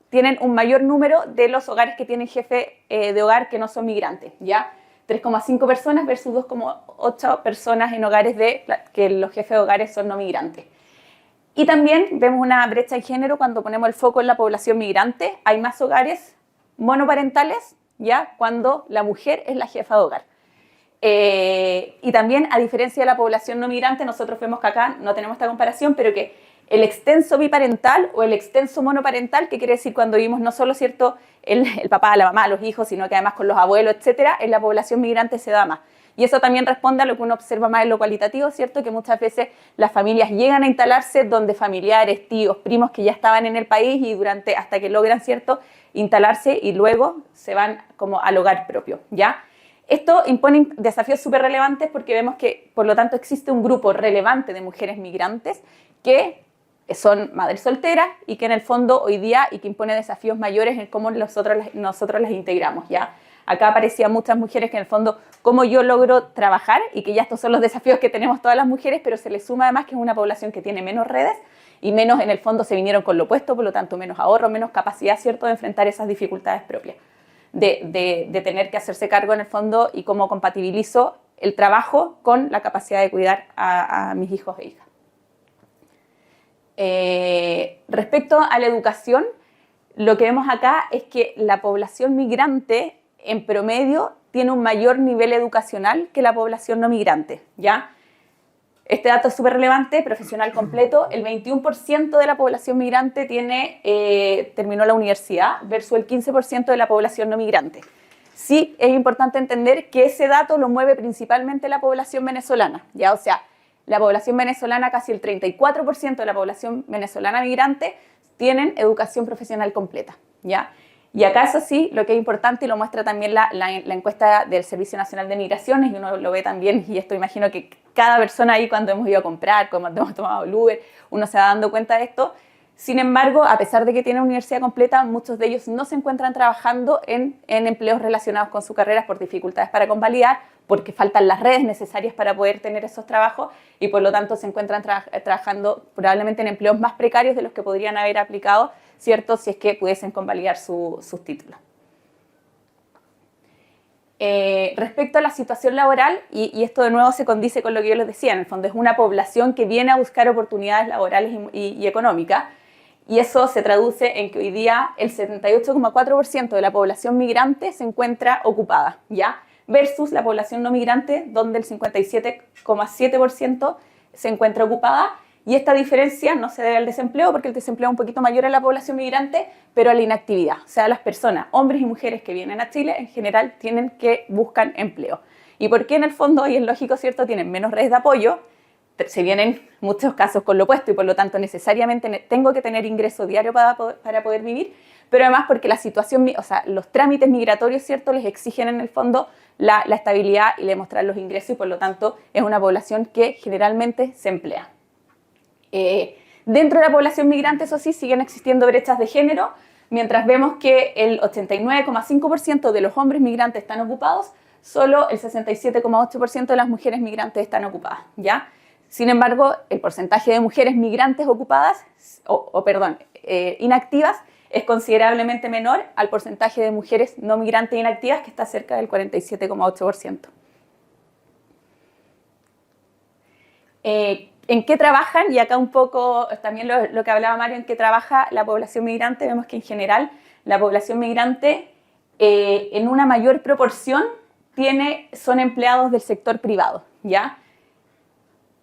tienen un mayor número de los hogares que tienen jefe de hogar que no son migrantes, ¿ya? 3,5 personas versus 2,8 personas en hogares que los jefes de hogares son no migrantes. Y también vemos una brecha de género cuando ponemos el foco en la población migrante. Hay más hogares monoparentales, ¿ya?, cuando la mujer es la jefa de hogar. Y también, a diferencia de la población no migrante, nosotros vemos que acá no tenemos esta comparación, pero que el extenso biparental o el extenso monoparental, que quiere decir cuando vimos no solo, ¿cierto?, el papá, la mamá, los hijos, sino que además con los abuelos, etcétera, en la población migrante se da más. Y eso también responde a lo que uno observa más en lo cualitativo, ¿cierto?, que muchas veces las familias llegan a instalarse donde familiares, tíos, primos que ya estaban en el país y hasta que logran, ¿cierto?, instalarse y luego se van como al hogar propio, ¿ya? Esto impone desafíos súper relevantes porque vemos que, por lo tanto, existe un grupo relevante de mujeres migrantes que son madres solteras y que en el fondo hoy día y que impone desafíos mayores en cómo nosotros las integramos, ¿ya? Acá aparecían muchas mujeres que en el fondo, cómo yo logro trabajar y que ya estos son los desafíos que tenemos todas las mujeres, pero se le suma además que es una población que tiene menos redes y menos, en el fondo, se vinieron con lo opuesto, por lo tanto, menos ahorro, menos capacidad, ¿cierto?, de enfrentar esas dificultades propias, de tener que hacerse cargo en el fondo y cómo compatibilizo el trabajo con la capacidad de cuidar a mis hijos e hijas. Respecto a la educación, lo que vemos acá es que la población migrante en promedio tiene un mayor nivel educacional que la población no migrante, ¿ya? Este dato es súper relevante, profesional completo, el 21% de la población migrante terminó la universidad versus el 15% de la población no migrante. Sí, es importante entender que ese dato lo mueve principalmente la población venezolana, ¿ya? O sea, la población venezolana, casi el 34% de la población venezolana migrante tienen educación profesional completa, ¿ya? Y acá, eso sí, lo que es importante, y lo muestra también la encuesta del Servicio Nacional de Migraciones, y uno lo ve también, y esto imagino que cada persona ahí cuando hemos ido a comprar, cuando hemos tomado el Uber, uno se va dando cuenta de esto. Sin embargo, a pesar de que tienen universidad completa, muchos de ellos no se encuentran trabajando en empleos relacionados con sus carreras por dificultades para convalidar, porque faltan las redes necesarias para poder tener esos trabajos y por lo tanto se encuentran trabajando probablemente en empleos más precarios de los que podrían haber aplicado, ¿cierto?, si es que pudiesen convalidar sus títulos. Respecto a la situación laboral, y esto de nuevo se condice con lo que yo les decía, en el fondo es una población que viene a buscar oportunidades laborales y económicas, y eso se traduce en que hoy día el 78,4% de la población migrante se encuentra ocupada, ¿ya?, versus la población no migrante, donde el 57,7% se encuentra ocupada. Y esta diferencia no se debe al desempleo, porque el desempleo es un poquito mayor en la población migrante, pero a la inactividad. O sea, las personas, hombres y mujeres que vienen a Chile, en general, buscan empleo. ¿Y por qué en el fondo, y es lógico, ¿cierto?, tienen menos redes de apoyo? Se vienen muchos casos con lo opuesto y por lo tanto necesariamente tengo que tener ingreso diario para poder vivir, pero además porque la situación, o sea, los trámites migratorios, ¿cierto?, les exigen en el fondo la estabilidad y demostrar los ingresos y por lo tanto es una población que generalmente se emplea. Dentro de la población migrante, eso sí, siguen existiendo brechas de género, mientras vemos que el 89,5% de los hombres migrantes están ocupados, solo el 67,8% de las mujeres migrantes están ocupadas, ¿ya? Sin embargo, el porcentaje de mujeres migrantes ocupadas, inactivas, es considerablemente menor al porcentaje de mujeres no migrantes inactivas, que está cerca del 47,8%. ¿En qué trabajan? Y acá un poco también lo que hablaba Mario, en qué trabaja la población migrante. Vemos que en general la población migrante en una mayor proporción son empleados del sector privado, ¿ya?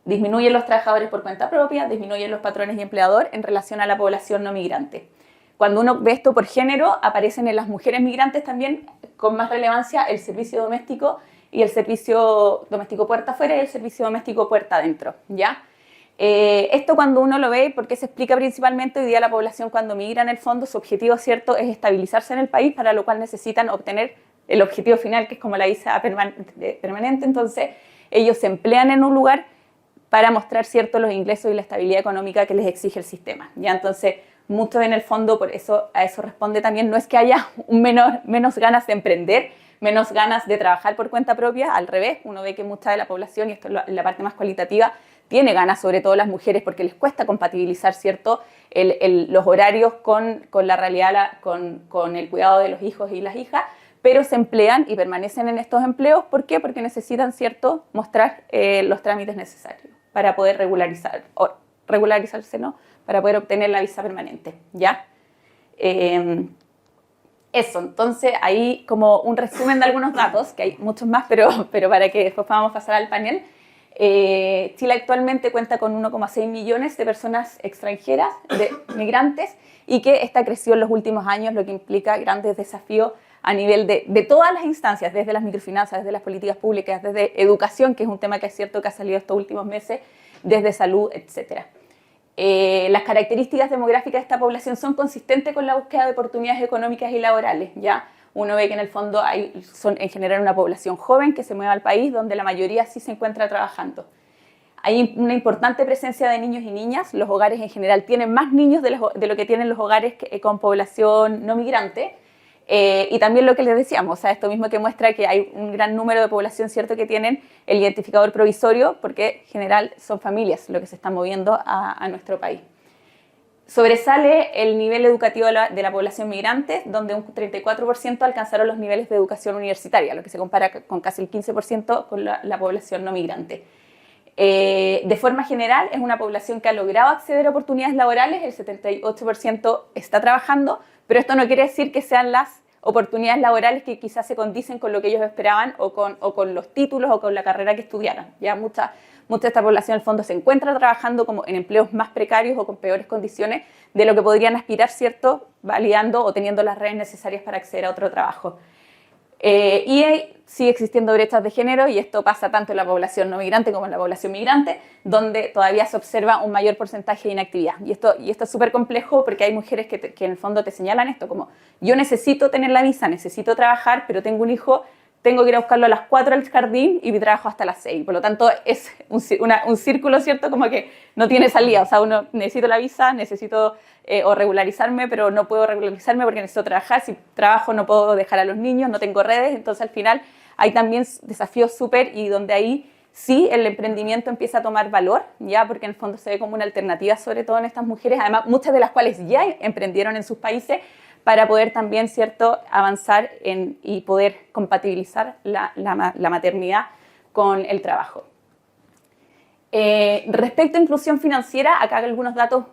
Disminuyen los trabajadores por cuenta propia, disminuyen los patrones y empleador en relación a la población no migrante. Cuando uno ve esto por género, aparecen en las mujeres migrantes también con más relevancia el servicio doméstico y el servicio doméstico puerta afuera y el servicio doméstico puerta adentro, ¿ya? Esto cuando uno lo ve, porque se explica principalmente hoy día la población cuando migra en el fondo, su objetivo, ¿cierto?, es estabilizarse en el país, para lo cual necesitan obtener el objetivo final, que es como la visa permanente. Entonces, ellos se emplean en un lugar para mostrar, ¿cierto?, los ingresos y la estabilidad económica que les exige el sistema, ¿ya? Entonces, mucho en el fondo, por eso a eso responde también, no es que haya menos ganas de emprender, menos ganas de trabajar por cuenta propia, al revés, uno ve que mucha de la población, y esto es la parte más cualitativa, tiene ganas, sobre todo las mujeres, porque les cuesta compatibilizar, ¿cierto?, los horarios con la realidad, con el cuidado de los hijos y las hijas, pero se emplean y permanecen en estos empleos. ¿Por qué? Porque necesitan, ¿cierto?, mostrar los trámites necesarios para poder regularizarse, ¿no?, para poder obtener la visa permanente, ¿ya? Eso, entonces ahí como un resumen de algunos datos, que hay muchos más, pero para que después podamos pasar al panel. Chile actualmente cuenta con 1,6 millones de personas extranjeras, de migrantes, y que esta creció en los últimos años, lo que implica grandes desafíos a nivel de todas las instancias, desde las microfinanzas, desde las políticas públicas, desde educación, que es un tema que es cierto que ha salido estos últimos meses, desde salud, etcétera. Las características demográficas de esta población son consistentes con la búsqueda de oportunidades económicas y laborales, ¿ya? Uno ve que en el fondo son en general una población joven que se mueve al país, donde la mayoría sí se encuentra trabajando. Hay una importante presencia de niños y niñas. Los hogares en general tienen más niños de lo que tienen los hogares con población no migrante. Y también lo que les decíamos, o sea, esto mismo que muestra que hay un gran número de población, ¿cierto?, que tienen el identificador provisorio, porque en general son familias lo que se están moviendo a nuestro país. Sobresale el nivel educativo de la población migrante, donde un 34% alcanzaron los niveles de educación universitaria, lo que se compara con casi el 15% con la población no migrante. De forma general, es una población que ha logrado acceder a oportunidades laborales, el 78% está trabajando, pero esto no quiere decir que sean las oportunidades laborales que quizás se condicen con lo que ellos esperaban o con los títulos o con la carrera que estudiaran. Ya mucha de esta población en el fondo se encuentra trabajando como en empleos más precarios o con peores condiciones de lo que podrían aspirar, ¿cierto?, validando o teniendo las redes necesarias para acceder a otro trabajo. Sigue existiendo brechas de género y esto pasa tanto en la población no migrante como en la población migrante, donde todavía se observa un mayor porcentaje de inactividad. Y esto es súper complejo porque hay mujeres que en el fondo te señalan esto, como yo necesito tener la visa, necesito trabajar, pero tengo un hijo, tengo que ir a buscarlo a las 4 al jardín y mi trabajo hasta las 6. Por lo tanto, es un círculo, ¿cierto? Como que no tiene salida. O sea, uno necesito la visa, necesito o regularizarme, pero no puedo regularizarme porque necesito trabajar. Si trabajo no puedo dejar a los niños, no tengo redes. Entonces, al final, hay también desafíos súper y donde ahí sí el emprendimiento empieza a tomar valor, ya porque en el fondo se ve como una alternativa, sobre todo en estas mujeres, además muchas de las cuales ya emprendieron en sus países, para poder también, ¿cierto?, avanzar y poder compatibilizar la maternidad con el trabajo. Respecto a inclusión financiera, acá hay algunos datos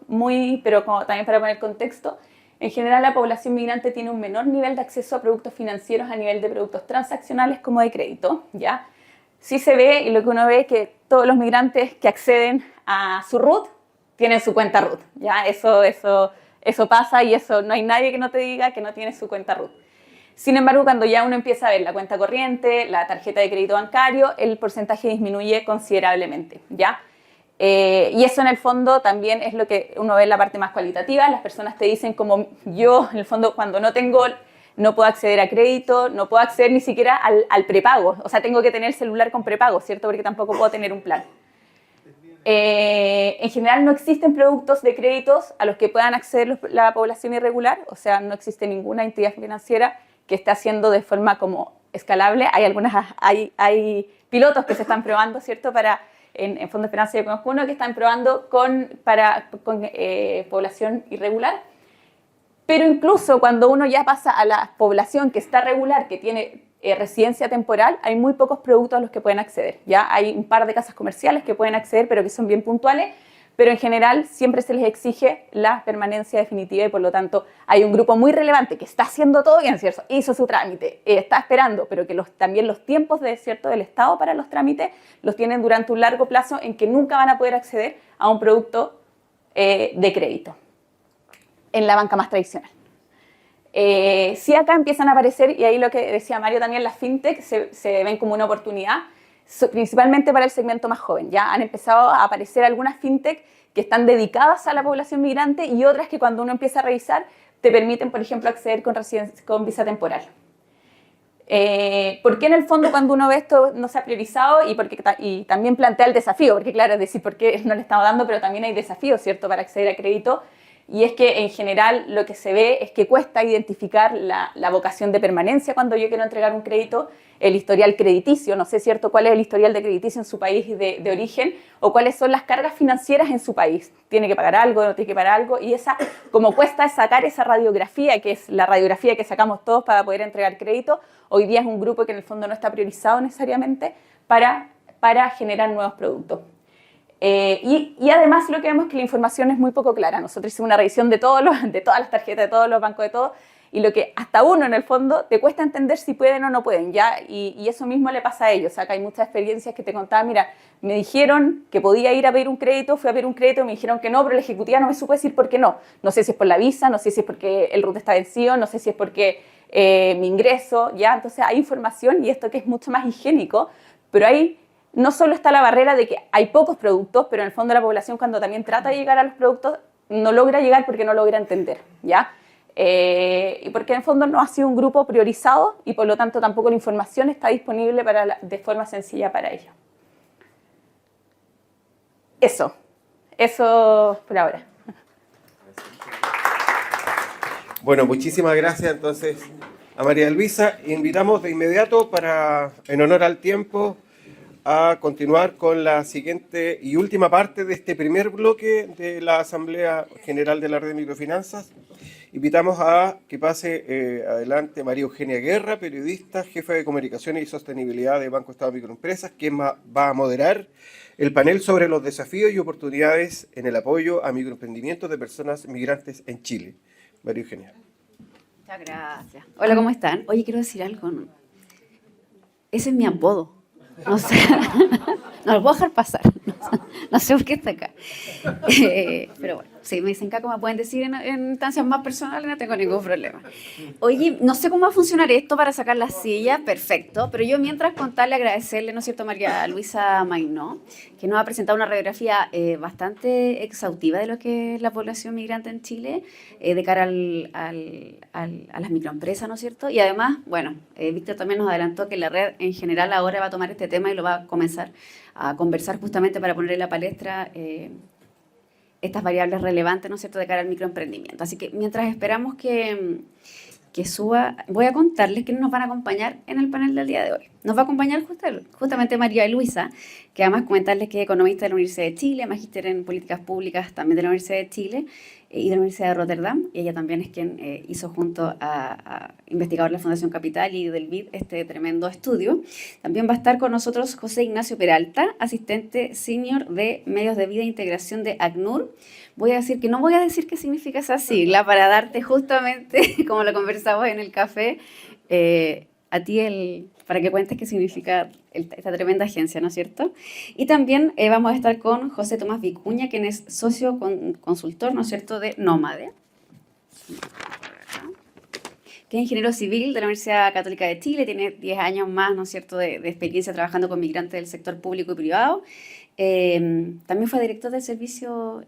pero como también para poner contexto. En general, la población migrante tiene un menor nivel de acceso a productos financieros a nivel de productos transaccionales como de crédito, ¿ya? Sí se ve, y lo que uno ve es que todos los migrantes que acceden a su RUT tienen su cuenta RUT, ¿ya? Eso pasa y eso no hay nadie que no te diga que no tiene su cuenta RUT. Sin embargo, cuando ya uno empieza a ver la cuenta corriente, la tarjeta de crédito bancario, el porcentaje disminuye considerablemente, ¿ya? Y eso en el fondo también es lo que uno ve en la parte más cualitativa. Las personas te dicen como yo, en el fondo, cuando no puedo acceder a crédito, no puedo acceder ni siquiera al prepago. O sea, tengo que tener celular con prepago, ¿cierto? Porque tampoco puedo tener un plan. En general no existen productos de créditos a los que puedan acceder la población irregular, o sea, no existe ninguna entidad financiera que esté haciendo de forma como escalable. Hay pilotos que se están probando, ¿cierto? En fondos de esperanza y conjunto que están probando con población irregular. Pero incluso cuando uno ya pasa a la población que está regular, que tiene residencia temporal, hay muy pocos productos a los que pueden acceder. Ya hay un par de casas comerciales que pueden acceder, pero que son bien puntuales, pero en general siempre se les exige la permanencia definitiva y por lo tanto hay un grupo muy relevante que está haciendo todo bien, ¿cierto? Hizo su trámite, está esperando, pero que también los tiempos del Estado para los trámites los tienen durante un largo plazo en que nunca van a poder acceder a un producto de crédito en la banca más tradicional. Sí, acá empiezan a aparecer, y ahí lo que decía Mario también, las fintech se ven como una oportunidad, principalmente para el segmento más joven. Ya han empezado a aparecer algunas fintech que están dedicadas a la población migrante y otras que cuando uno empieza a revisar te permiten, por ejemplo, acceder con visa temporal. ¿Por qué en el fondo cuando uno ve esto no se ha priorizado? Y también plantea el desafío, porque claro, es decir, ¿por qué no le estamos dando? Pero también hay desafíos, ¿cierto?, para acceder a crédito. Y es que en general lo que se ve es que cuesta identificar la vocación de permanencia cuando yo quiero entregar un crédito, el historial crediticio, no sé, ¿cierto?, cuál es el historial de crediticio en su país de origen o cuáles son las cargas financieras en su país. ¿Tiene que pagar algo, no tiene que pagar algo? Y como cuesta sacar esa radiografía, que es la radiografía que sacamos todos para poder entregar crédito, hoy día es un grupo que en el fondo no está priorizado necesariamente para generar nuevos productos. Y además lo que vemos es que la información es muy poco clara. Nosotros hicimos una revisión de todas las tarjetas, de todos los bancos, de todo, y lo que hasta uno en el fondo te cuesta entender si pueden o no pueden, ¿ya? Y eso mismo le pasa a ellos. Acá hay muchas experiencias que te contaba, mira, me dijeron que podía ir a pedir un crédito, fui a pedir un crédito, me dijeron que no, pero la ejecutiva no me supo decir por qué no. No sé si es por la visa, no sé si es porque el RUT está vencido, no sé si es porque mi ingreso, ¿ya? Entonces hay información y esto que es mucho más higiénico, pero hay... No solo está la barrera de que hay pocos productos, pero en el fondo la población cuando también trata de llegar a los productos no logra llegar porque no logra entender, ¿ya? Y porque en el fondo no ha sido un grupo priorizado y por lo tanto tampoco la información está disponible de forma sencilla para ellos. Eso por ahora. Bueno, muchísimas gracias entonces a María Luisa. Invitamos de inmediato en honor al tiempo, a continuar con la siguiente y última parte de este primer bloque de la Asamblea General de la Red de Microfinanzas. Invitamos a que pase adelante María Eugenia Guerra, periodista, jefa de comunicaciones y sostenibilidad de Banco Estado Microempresas, quien va a moderar el panel sobre los desafíos y oportunidades en el apoyo a microemprendimientos de personas migrantes en Chile. María Eugenia. Muchas gracias. Hola, ¿cómo están? Oye, quiero decir algo, ¿no? Ese es mi apodo. O sea, no lo puedo dejar pasar. No sé por qué está acá. Pero bueno, si me dicen Caco, me pueden decir en instancias más personales, no tengo ningún problema. Oye, no sé cómo va a funcionar esto para sacar la silla, perfecto, pero yo mientras contarle, agradecerle, ¿no es cierto?, a María Luisa Maynó, que nos ha presentado una radiografía bastante exhaustiva de lo que es la población migrante en Chile, de cara a las microempresas, ¿no es cierto? Y además, bueno, Víctor también nos adelantó que la red en general ahora va a tomar este tema y lo va a comenzar a conversar justamente para poner en la palestra estas variables relevantes, ¿no es cierto?, de cara al microemprendimiento. Así que mientras esperamos que suba, voy a contarles quiénes nos van a acompañar en el panel del día de hoy. Nos va a acompañar justamente María Luisa, que además comentarles que es economista de la Universidad de Chile, magíster en políticas públicas también de la Universidad de Chile y de la Universidad de Rotterdam. Y ella también es quien hizo junto a investigador de la Fundación Capital y del BID este tremendo estudio. También va a estar con nosotros José Ignacio Peralta, asistente senior de medios de vida e integración de ACNUR. Voy a decir que no voy a decir qué significa esa sigla para darte justamente, como lo conversamos en el café, a ti para que cuentes qué significa esta tremenda agencia, ¿no es cierto? Y también vamos a estar con José Tomás Vicuña, quien es socio consultor, ¿no es cierto?, de Nómade, que es ingeniero civil de la Universidad Católica de Chile, tiene 10 años más, ¿no es cierto?, de experiencia trabajando con migrantes del sector público y privado. También fue director del servicio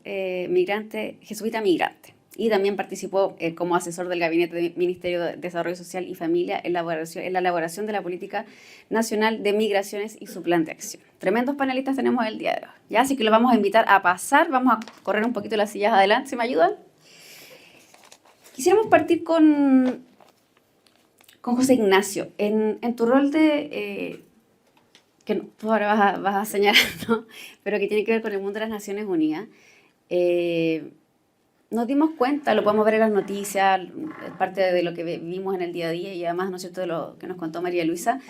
migrante, jesuita migrante, y también participó como asesor del Gabinete del Ministerio de Desarrollo Social y Familia en la elaboración de la Política Nacional de Migraciones y su plan de acción. Tremendos panelistas tenemos el día de hoy, ¿ya? Así que los vamos a invitar a pasar, vamos a correr un poquito las sillas adelante, ¿se me ayudan? Quisiéramos partir con José Ignacio, en tu rol de... que tú ahora vas a señalar, ¿no?, pero que tiene que ver con el mundo de las Naciones Unidas. Nos dimos cuenta, lo podemos ver en las noticias, es parte de lo que vimos en el día a día y además, ¿no es cierto?, de lo que nos contó María Luisa,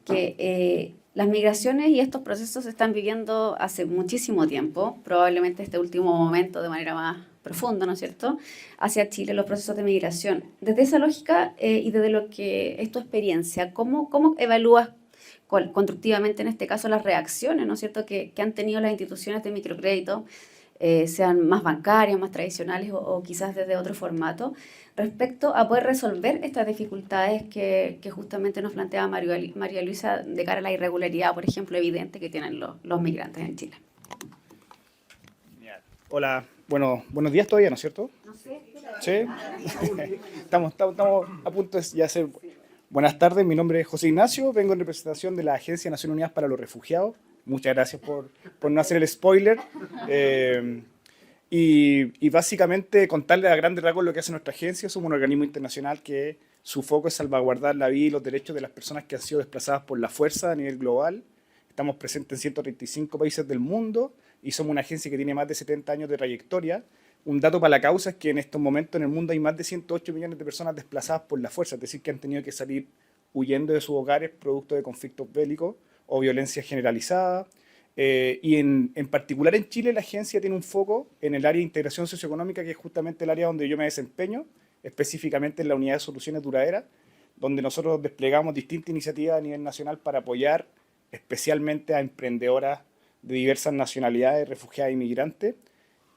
que las migraciones y estos procesos se están viviendo hace muchísimo tiempo, probablemente este último momento de manera más profunda, ¿no es cierto?, hacia Chile, los procesos de migración. Desde esa lógica y desde lo que es tu experiencia, ¿cómo evalúas constructivamente en este caso las reacciones, ¿no es cierto?, que han tenido las instituciones de microcrédito, sean más bancarias, más tradicionales o quizás desde otro formato, respecto a poder resolver estas dificultades que justamente nos planteaba María Luisa de cara a la irregularidad, por ejemplo, evidente que tienen los migrantes en Chile. Hola, bueno, buenos días todavía, ¿no es cierto? No sé. Sí. Estamos a punto de ya hacer... Buenas tardes, mi nombre es José Ignacio, vengo en representación de la Agencia de Naciones Unidas para los Refugiados. Muchas gracias por no hacer el spoiler. Y básicamente contarles a grandes rasgos lo que hace nuestra agencia. Somos un organismo internacional que su foco es salvaguardar la vida y los derechos de las personas que han sido desplazadas por la fuerza a nivel global. Estamos presentes en 135 países del mundo y somos una agencia que tiene más de 70 años de trayectoria. Un dato para la causa es que en estos momentos en el mundo hay más de 108 millones de personas desplazadas por la fuerza, es decir, que han tenido que salir huyendo de sus hogares producto de conflictos bélicos o violencia generalizada. Y en particular en Chile la agencia tiene un foco en el área de integración socioeconómica, que es justamente el área donde yo me desempeño, específicamente en la unidad de soluciones duraderas, donde nosotros desplegamos distintas iniciativas a nivel nacional para apoyar especialmente a emprendedoras de diversas nacionalidades, refugiadas e inmigrantes.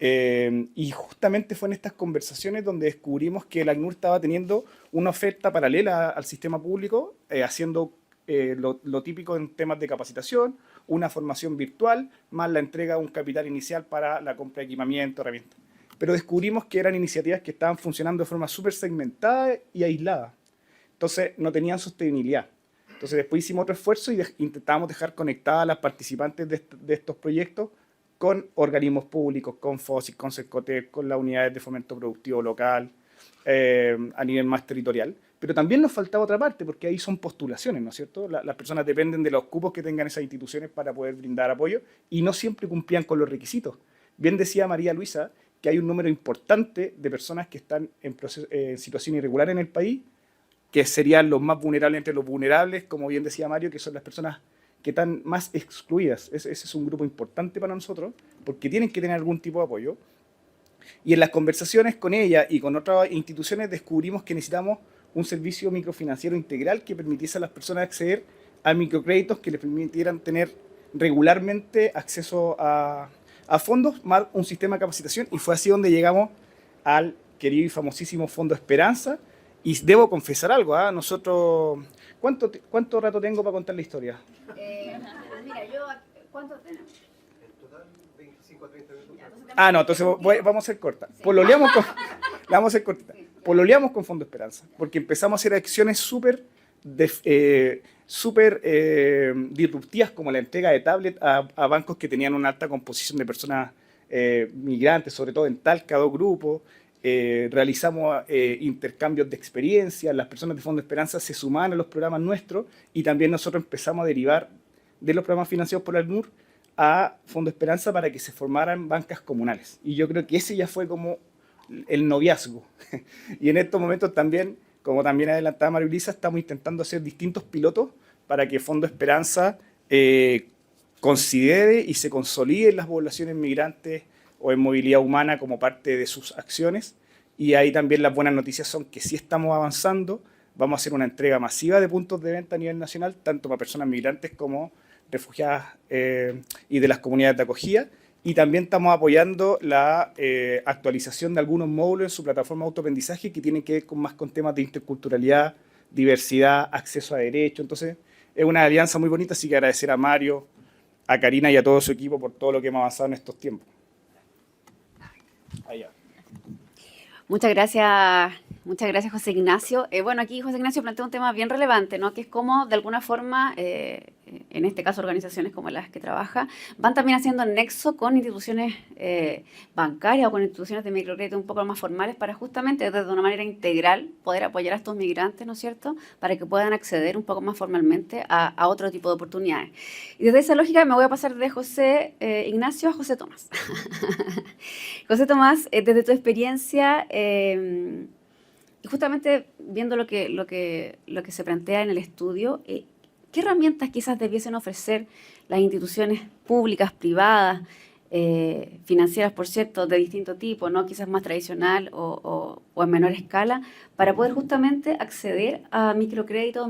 Y justamente fue en estas conversaciones donde descubrimos que el ACNUR estaba teniendo una oferta paralela al sistema público, haciendo lo típico en temas de capacitación, una formación virtual, más la entrega de un capital inicial para la compra de equipamiento, herramientas. Pero descubrimos que eran iniciativas que estaban funcionando de forma súper segmentada y aislada. Entonces no tenían sostenibilidad. Entonces después hicimos otro esfuerzo y intentábamos dejar conectadas a las participantes de estos proyectos con organismos públicos, con FOSIC, con CERCOTEC, con las unidades de fomento productivo local, a nivel más territorial. Pero también nos faltaba otra parte, porque ahí son postulaciones, ¿no es cierto? Las personas dependen de los cupos que tengan esas instituciones para poder brindar apoyo y no siempre cumplían con los requisitos. Bien decía María Luisa que hay un número importante de personas que están en situación irregular en el país, que serían los más vulnerables entre los vulnerables, como bien decía Mario, que son las personas que están más excluidas. Ese es un grupo importante para nosotros, porque tienen que tener algún tipo de apoyo. Y en las conversaciones con ella y con otras instituciones descubrimos que necesitamos un servicio microfinanciero integral que permitiese a las personas acceder a microcréditos que les permitieran tener regularmente acceso a a fondos, más un sistema de capacitación, y fue así donde llegamos al querido y famosísimo Fondo Esperanza. Y debo confesar algo, ¿ah? Nosotros, ¿cuánto rato tengo para contar la historia? Mira, ¿cuánto tenemos? Ah, no, entonces vamos a ser cortas. Pololeamos con, la vamos a hacer cortita. Pololeamos con Fondo Esperanza, porque empezamos a hacer acciones súper disruptivas, como la entrega de tablet a bancos que tenían una alta composición de personas migrantes, sobre todo en Talca, 2 grupos. Realizamos intercambios de experiencias, las personas de Fondo Esperanza se sumaban a los programas nuestros y también nosotros empezamos a derivar de los programas financiados por ACNUR a Fondo Esperanza para que se formaran bancas comunales. Y yo creo que ese ya fue como el noviazgo. Y en estos momentos también, como también adelantaba María Luisa, estamos intentando hacer distintos pilotos para que Fondo Esperanza considere y se consolide en las poblaciones migrantes o en movilidad humana como parte de sus acciones. Y ahí también las buenas noticias son que sí estamos avanzando. Vamos a hacer una entrega masiva de puntos de venta a nivel nacional, tanto para personas migrantes como refugiadas y de las comunidades de acogida. Y también estamos apoyando la actualización de algunos módulos en su plataforma de autoaprendizaje que tienen que ver más con temas de interculturalidad, diversidad, acceso a derechos. Entonces, es una alianza muy bonita, así que agradecer a Mario, a Karina y a todo su equipo por todo lo que hemos avanzado en estos tiempos. Allá. Muchas gracias, José Ignacio. Bueno, aquí José Ignacio plantea un tema bien relevante, ¿no? Que es cómo, de alguna forma, en este caso organizaciones como las que trabaja, van también haciendo nexo con instituciones bancarias o con instituciones de microcrédito un poco más formales para justamente, desde una manera integral, poder apoyar a estos migrantes, ¿no es cierto?, para que puedan acceder un poco más formalmente a otro tipo de oportunidades. Y desde esa lógica me voy a pasar de José Ignacio a José Tomás. José Tomás, desde tu experiencia, y justamente viendo lo que se plantea en el estudio, ¿qué herramientas quizás debiesen ofrecer las instituciones públicas, privadas, financieras, por cierto, de distinto tipo, ¿no? Quizás más tradicional o en menor escala, para poder justamente acceder a microcrédito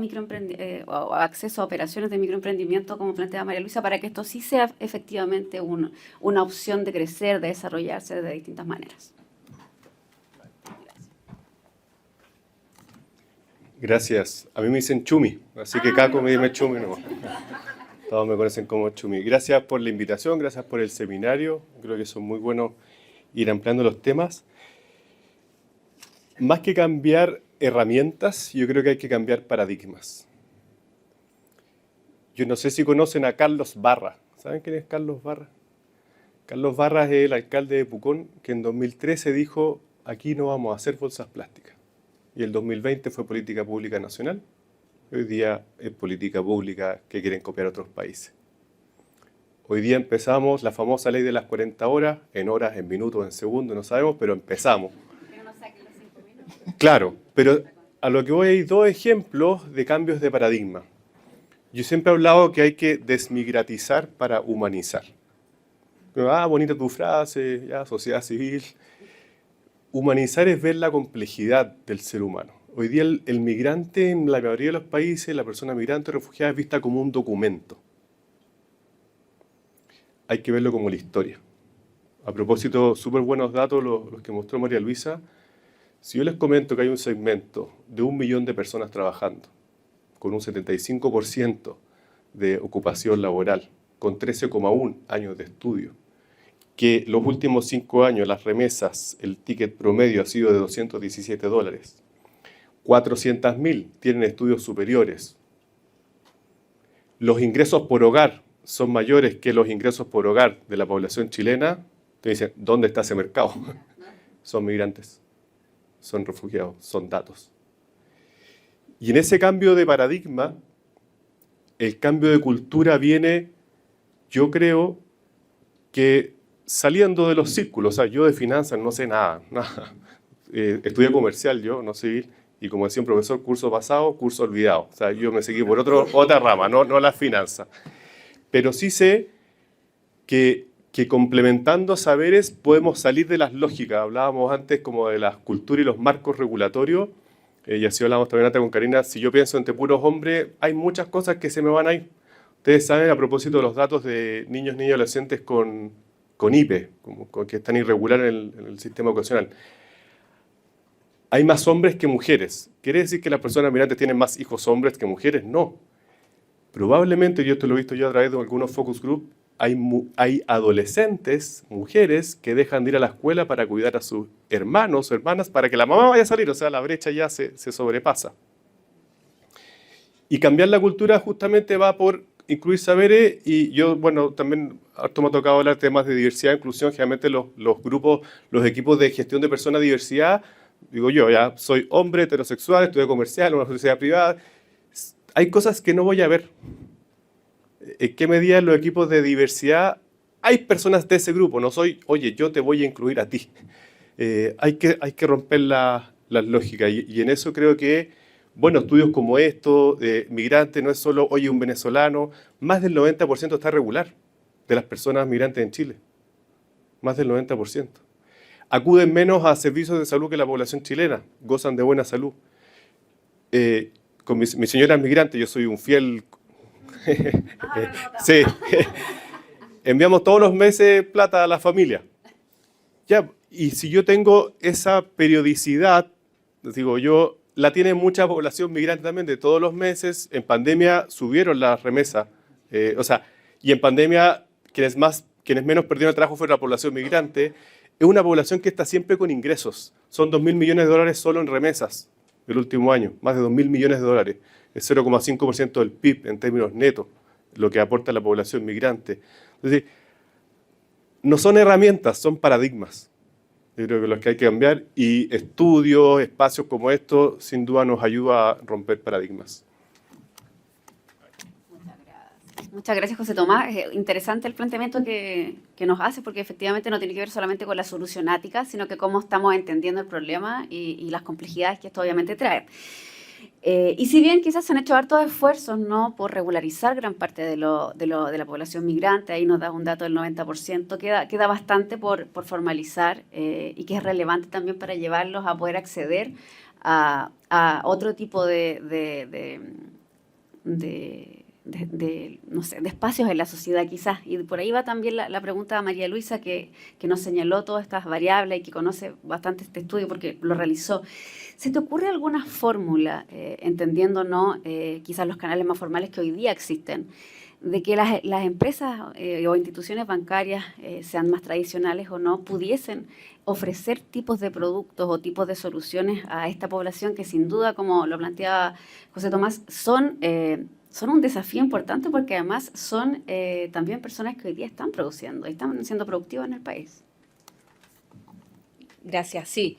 o acceso a operaciones de microemprendimiento, como plantea María Luisa, para que esto sí sea efectivamente una opción de crecer, de desarrollarse de distintas maneras? Gracias. A mí me dicen Chumi, así que Caco me dice Chumi nomás. Todos me conocen como Chumi. Gracias por la invitación, gracias por el seminario. Creo que son muy buenos ir ampliando los temas. Más que cambiar herramientas, yo creo que hay que cambiar paradigmas. Yo no sé si conocen a Carlos Barra. ¿Saben quién es Carlos Barra? Carlos Barra es el alcalde de Pucón, que en 2013 dijo, aquí no vamos a hacer bolsas plásticas. Y el 2020 fue política pública nacional. Hoy día es política pública que quieren copiar otros países. Hoy día empezamos la famosa ley de las 40 horas, en horas, en minutos, en segundos, no sabemos, pero empezamos. Pero no saquen los 5 minutos. Claro, pero a lo que voy hay 2 ejemplos de cambios de paradigma. Yo siempre he hablado que hay que desmigratizar para humanizar. Bonita tu frase, ya, sociedad civil. Humanizar es ver la complejidad del ser humano. Hoy día el migrante en la mayoría de los países, la persona migrante o refugiada es vista como un documento. Hay que verlo como la historia. A propósito, súper buenos datos los que mostró María Luisa. Si yo les comento que hay un segmento de 1 millón de personas trabajando, con un 75% de ocupación laboral, con 13,1 años de estudio, que los últimos 5 años las remesas, el ticket promedio ha sido de $217. 400.000 tienen estudios superiores. Los ingresos por hogar son mayores que los ingresos por hogar de la población chilena. Te dicen, ¿dónde está ese mercado? Son migrantes, son refugiados, son datos. Y en ese cambio de paradigma, el cambio de cultura viene, yo creo, que saliendo de los círculos. O sea, yo de finanzas no sé nada. Estudié comercial yo, no civil. Y como decía un profesor, curso pasado, curso olvidado. O sea, yo me seguí por otra rama, no las finanzas. Pero sí sé que complementando saberes podemos salir de las lógicas. Hablábamos antes como de la cultura y los marcos regulatorios. Y así hablamos también antes con Karina. Si yo pienso entre puros hombres, hay muchas cosas que se me van a ir. Ustedes saben, a propósito de los datos de niños y adolescentes con con IPE, que están irregular en el sistema educacional. Hay más hombres que mujeres. ¿Quiere decir que las personas migrantes tienen más hijos hombres que mujeres? No. Probablemente, yo esto lo he visto yo a través de algunos focus group, hay adolescentes, mujeres, que dejan de ir a la escuela para cuidar a sus hermanos o hermanas para que la mamá vaya a salir, o sea, la brecha ya se sobrepasa. Y cambiar la cultura justamente va por incluir saberes, y yo, bueno, también harto me ha tocado hablar de temas de diversidad e inclusión. Generalmente los grupos, los equipos de gestión de personas de diversidad, digo yo, ya soy hombre heterosexual, estudié comercial en una sociedad privada, hay cosas que no voy a ver. ¿En qué medida en los equipos de diversidad hay personas de ese grupo? No soy, oye, yo te voy a incluir a ti. Hay que romper las lógicas, y en eso creo que, bueno, estudios como estos, migrantes, no es solo, oye, un venezolano, más del 90% está regular de las personas migrantes en Chile. Más del 90%. Acuden menos a servicios de salud que la población chilena, gozan de buena salud. Con mi señora es migrante, yo soy un fiel... sí, enviamos todos los meses plata a la familia. Ya, y si yo tengo esa periodicidad, digo yo, la tiene mucha población migrante también, de todos los meses. En pandemia subieron las remesas, y en pandemia quienes menos perdieron el trabajo fue la población migrante. Es una población que está siempre con ingresos. Son 2.000 millones de dólares solo en remesas el último año, más de 2.000 millones de dólares. Es 0,5% del PIB en términos netos, lo que aporta la población migrante. Es decir, no son herramientas, son paradigmas. Yo creo que los que hay que cambiar, y estudios, espacios como estos, sin duda nos ayuda a romper paradigmas. Muchas gracias, José Tomás. Es interesante el planteamiento que nos hace, porque efectivamente no tiene que ver solamente con la solucionática, sino que cómo estamos entendiendo el problema y las complejidades que esto obviamente trae. Y si bien quizás se han hecho hartos esfuerzos, ¿no?, por regularizar gran parte de la población migrante, ahí nos da un dato del 90%, queda bastante por formalizar, y que es relevante también para llevarlos a poder acceder a otro tipo de espacios en la sociedad quizás. Y por ahí va también la pregunta de María Luisa, que nos señaló todas estas variables y que conoce bastante este estudio porque lo realizó. ¿Se te ocurre alguna fórmula, entendiendo, ¿no?, quizás los canales más formales que hoy día existen, de que las empresas o instituciones bancarias, sean más tradicionales o no, pudiesen ofrecer tipos de productos o tipos de soluciones a esta población que sin duda, como lo planteaba José Tomás, son un desafío importante, porque además son también personas que hoy día están produciendo, están siendo productivas en el país? Gracias, sí.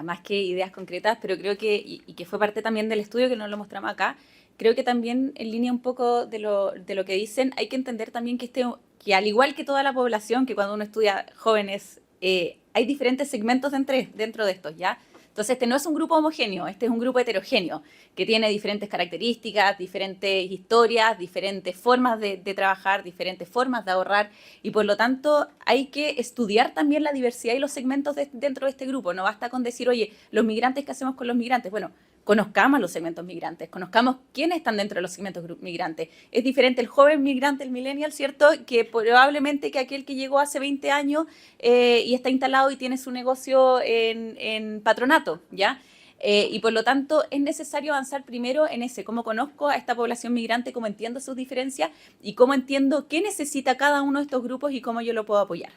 Más que ideas concretas, pero creo que, y que fue parte también del estudio que nos lo mostramos acá, creo que también en línea un poco de lo que dicen, hay que entender también que al igual que toda la población, que cuando uno estudia jóvenes, hay diferentes segmentos dentro de estos, ¿ya? Entonces, este no es un grupo homogéneo, este es un grupo heterogéneo, que tiene diferentes características, diferentes historias, diferentes formas de trabajar, diferentes formas de ahorrar, y por lo tanto hay que estudiar también la diversidad y los segmentos dentro de este grupo. No basta con decir, oye, los migrantes, ¿qué hacemos con los migrantes? Bueno, conozcamos los segmentos migrantes, conozcamos quiénes están dentro de los segmentos migrantes. Es diferente el joven migrante, el millennial, ¿cierto?, que probablemente que aquel que llegó hace 20 años y está instalado y tiene su negocio en patronato, ¿ya? Y por lo tanto es necesario avanzar primero en cómo conozco a esta población migrante, cómo entiendo sus diferencias y cómo entiendo qué necesita cada uno de estos grupos y cómo yo lo puedo apoyar.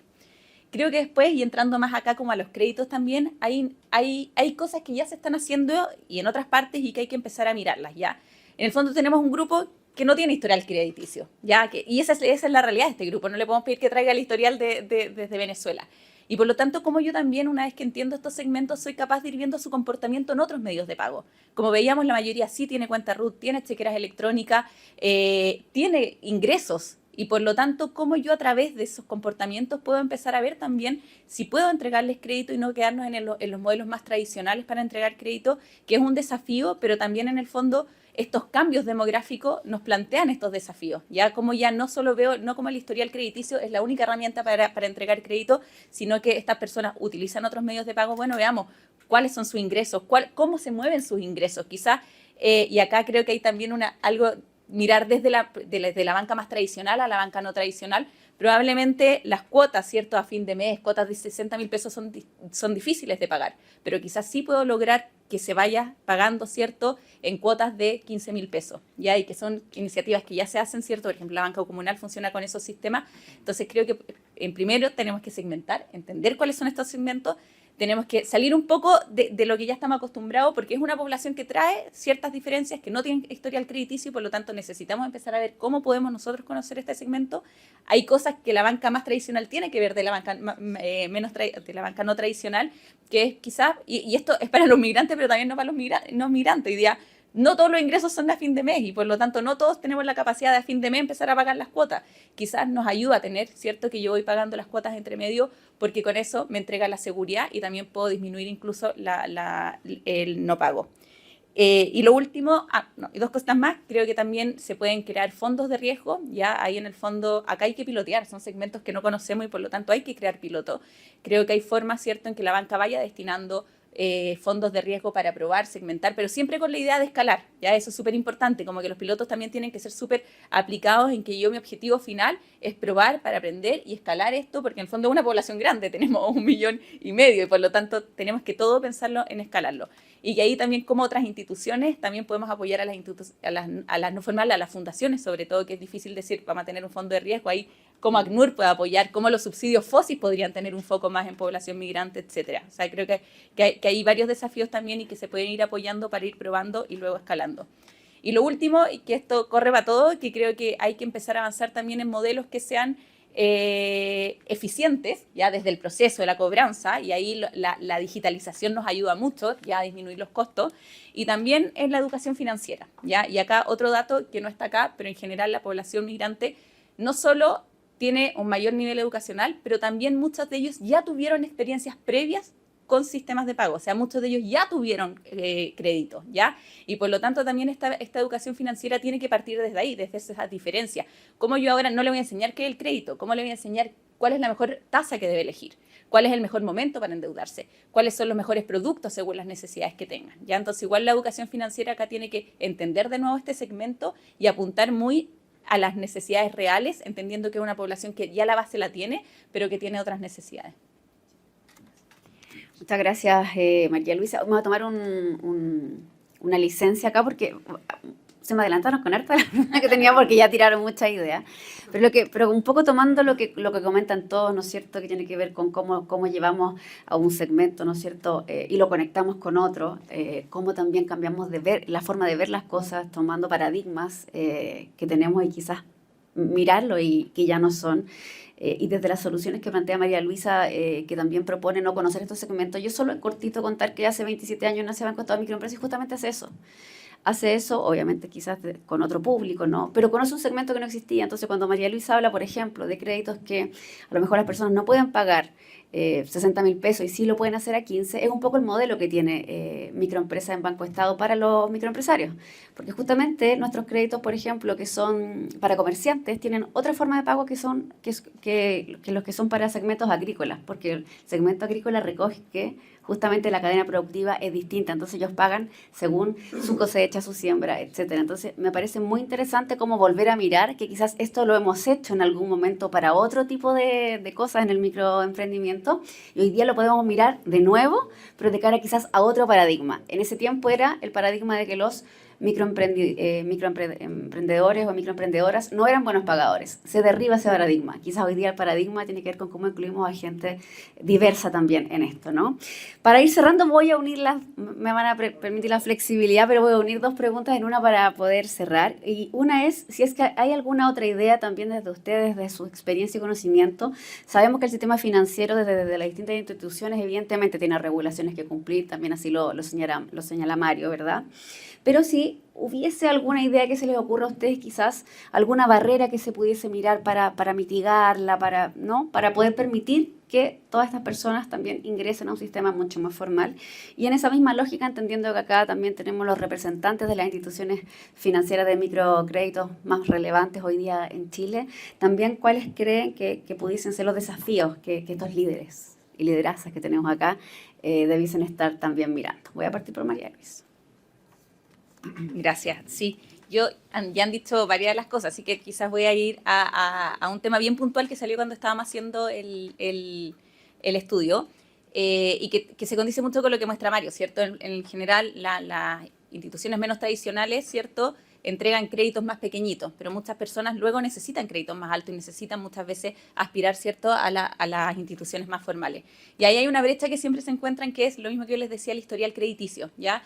Creo que después, y entrando más acá como a los créditos también, hay cosas que ya se están haciendo y en otras partes y que hay que empezar a mirarlas, ¿ya? En el fondo tenemos un grupo que no tiene historial crediticio, ¿ya? Y esa es la realidad de este grupo. No le podemos pedir que traiga el historial desde Venezuela. Y por lo tanto, como yo también, una vez que entiendo estos segmentos, soy capaz de ir viendo su comportamiento en otros medios de pago. Como veíamos, la mayoría sí tiene cuenta RUT, tiene chequeras electrónicas, tiene ingresos. Y por lo tanto, cómo yo a través de esos comportamientos puedo empezar a ver también si puedo entregarles crédito y no quedarnos en los modelos más tradicionales para entregar crédito, que es un desafío, pero también en el fondo estos cambios demográficos nos plantean estos desafíos. Ya como ya no solo veo, no como el historial crediticio es la única herramienta para entregar crédito, sino que estas personas utilizan otros medios de pago. Bueno, veamos cuáles son sus ingresos, cómo se mueven sus ingresos. Quizás, y acá creo que hay también algo mirar desde la banca más tradicional a la banca no tradicional probablemente las cuotas, ¿cierto? A fin de mes, cuotas de 60.000 pesos son difíciles de pagar, pero quizás sí puedo lograr que se vaya pagando, ¿cierto?, en cuotas de 15.000 pesos, ¿ya? Y que son iniciativas que ya se hacen, ¿cierto? Por ejemplo, la banca comunal funciona con esos sistemas. Entonces, creo que en primero tenemos que segmentar, entender cuáles son estos segmentos. Tenemos que salir un poco de lo que ya estamos acostumbrados, porque es una población que trae ciertas diferencias, que no tienen historial crediticio, y por lo tanto necesitamos empezar a ver cómo podemos nosotros conocer este segmento. Hay cosas que la banca más tradicional tiene que ver de la banca, de la banca no tradicional, que es quizás, y esto es para los migrantes, pero también no para los no migrantes. Hoy día no todos los ingresos son de a fin de mes y por lo tanto no todos tenemos la capacidad de a fin de mes empezar a pagar las cuotas. Quizás nos ayuda a tener, ¿cierto?, que yo voy pagando las cuotas entre medio, porque con eso me entrega la seguridad y también puedo disminuir incluso el no pago. Y lo último, y dos cosas más, creo que también se pueden crear fondos de riesgo, ya ahí en el fondo, acá hay que pilotear, son segmentos que no conocemos y por lo tanto hay que crear pilotos. Creo que hay formas, ¿cierto?, en que la banca vaya destinando fondos de riesgo para probar, segmentar, pero siempre con la idea de escalar, ya eso es súper importante, como que los pilotos también tienen que ser súper aplicados en que mi objetivo final es probar para aprender y escalar esto, porque en el fondo es una población grande, tenemos 1,5 millones y por lo tanto tenemos que todo pensarlo en escalarlo. Y que ahí también, como otras instituciones, también podemos apoyar a las no formales, a las fundaciones, sobre todo, que es difícil decir, vamos a tener un fondo de riesgo, ahí cómo ACNUR puede apoyar, cómo los subsidios FOSI podrían tener un foco más en población migrante, etcétera. O sea, creo que hay varios desafíos también y que se pueden ir apoyando para ir probando y luego escalando. Y lo último, y que esto corre para todo, que creo que hay que empezar a avanzar también en modelos que sean eficientes, ya desde el proceso de la cobranza, y ahí la digitalización nos ayuda mucho ya a disminuir los costos, y también en la educación financiera, ¿ya? Y acá otro dato que no está acá, pero en general la población migrante no solo tiene un mayor nivel educacional, pero también muchos de ellos ya tuvieron experiencias previas con sistemas de pago, o sea, muchos de ellos ya tuvieron créditos, ¿ya? Y por lo tanto también esta educación financiera tiene que partir desde ahí, desde esas diferencias. ¿Cómo yo ahora no le voy a enseñar qué es el crédito? ¿Cómo le voy a enseñar cuál es la mejor tasa que debe elegir? ¿Cuál es el mejor momento para endeudarse? ¿Cuáles son los mejores productos según las necesidades que tengan? ¿Ya? Entonces, igual la educación financiera acá tiene que entender de nuevo este segmento y apuntar muy a las necesidades reales, entendiendo que es una población que ya la base la tiene, pero que tiene otras necesidades. Muchas gracias, María Luisa. Vamos a tomar una licencia acá porque se me adelantaron con harta la pregunta que tenía porque ya tiraron muchas ideas. Pero un poco tomando lo que comentan todos, ¿no es cierto?, que tiene que ver con cómo llevamos a un segmento, ¿no es cierto?, y lo conectamos con otro, cómo también cambiamos de ver la forma de ver las cosas, tomando paradigmas que tenemos y quizás mirarlo y que ya no son. Y desde las soluciones que plantea María Luisa, que también propone no conocer estos segmentos, yo solo en cortito contar que hace 27 años nació Banco Estado de Microempresas y justamente hace eso. Hace eso, obviamente quizás con otro público, ¿no? Pero conoce un segmento que no existía. Entonces, cuando María Luisa habla, por ejemplo, de créditos que a lo mejor las personas no pueden pagar 60.000 pesos y sí lo pueden hacer a 15, es un poco el modelo que tiene Microempresa en Banco Estado para los microempresarios. Porque justamente nuestros créditos, por ejemplo, que son para comerciantes, tienen otra forma de pago que los que son para segmentos agrícolas, porque el segmento agrícola recoge que justamente la cadena productiva es distinta, entonces ellos pagan según su cosecha, su siembra, etcétera. Entonces me parece muy interesante cómo volver a mirar que quizás esto lo hemos hecho en algún momento para otro tipo de cosas en el microemprendimiento y hoy día lo podemos mirar de nuevo, pero de cara quizás a otro paradigma. En ese tiempo era el paradigma de que los microemprendedores o microemprendedoras no eran buenos pagadores. Se derriba ese paradigma. Quizás hoy día el paradigma tiene que ver con cómo incluimos a gente diversa también en esto, ¿no? Para ir cerrando voy a unir me van a permitir la flexibilidad, pero voy a unir dos preguntas en una para poder cerrar. Y una es, si es que hay alguna otra idea también desde ustedes, de su experiencia y conocimiento. Sabemos que el sistema financiero desde las distintas instituciones evidentemente tiene regulaciones que cumplir, también así lo señala Mario, ¿verdad? Pero si hubiese alguna idea que se les ocurra a ustedes, quizás alguna barrera que se pudiese mirar para mitigarla, para poder permitir que todas estas personas también ingresen a un sistema mucho más formal. Y en esa misma lógica, entendiendo que acá también tenemos los representantes de las instituciones financieras de microcréditos más relevantes hoy día en Chile, también cuáles creen que pudiesen ser los desafíos que estos líderes y liderazas que tenemos acá debiesen estar también mirando. Voy a partir por María Luisa. Gracias. Sí, Ya han dicho varias de las cosas, así que quizás voy a ir a un tema bien puntual que salió cuando estábamos haciendo el estudio y que se condice mucho con lo que muestra Mario, ¿cierto? En general, las instituciones menos tradicionales, ¿cierto?, entregan créditos más pequeñitos, pero muchas personas luego necesitan créditos más altos y necesitan muchas veces aspirar, ¿cierto?, a las instituciones más formales. Y ahí hay una brecha que siempre se encuentran, que es lo mismo que yo les decía, el historial crediticio, ¿ya?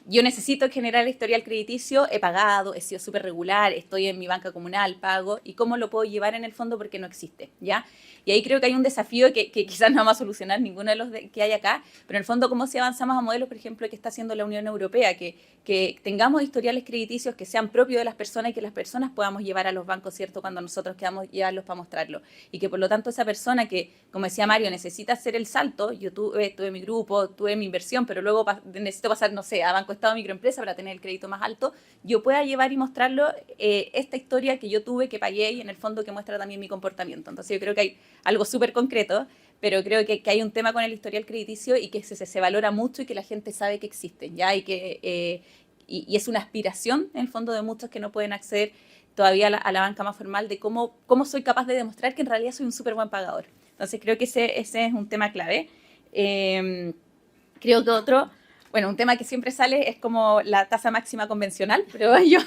Yo necesito generar el historial crediticio, he pagado, he sido súper regular, estoy en mi banca comunal, pago, ¿y cómo lo puedo llevar en el fondo? Porque no existe, ¿ya? Y ahí creo que hay un desafío que quizás no vamos a solucionar ninguno de los que hay acá, pero en el fondo, ¿cómo si avanzamos a modelos, por ejemplo, que está haciendo la Unión Europea? Que tengamos historiales crediticios que sean propios de las personas y que las personas podamos llevar a los bancos, ¿cierto?, cuando nosotros queramos llevarlos para mostrarlo. Y que por lo tanto esa persona que, como decía Mario, necesita hacer el salto, yo tuve mi grupo, tuve mi inversión, pero luego necesito pasar, no sé, a Banco Estado Microempresa para tener el crédito más alto, yo pueda llevar y mostrarlo esta historia que yo tuve, que pagué y en el fondo que muestra también mi comportamiento. Entonces yo creo que hay algo súper concreto, pero creo que hay un tema con el historial crediticio y que se valora mucho y que la gente sabe que existe, ¿ya? Y es una aspiración, en el fondo, de muchos que no pueden acceder todavía a la banca más formal, de cómo soy capaz de demostrar que en realidad soy un súper buen pagador. Entonces creo que ese es un tema clave. Creo que otro... Bueno, un tema que siempre sale es como la tasa máxima convencional, pero yo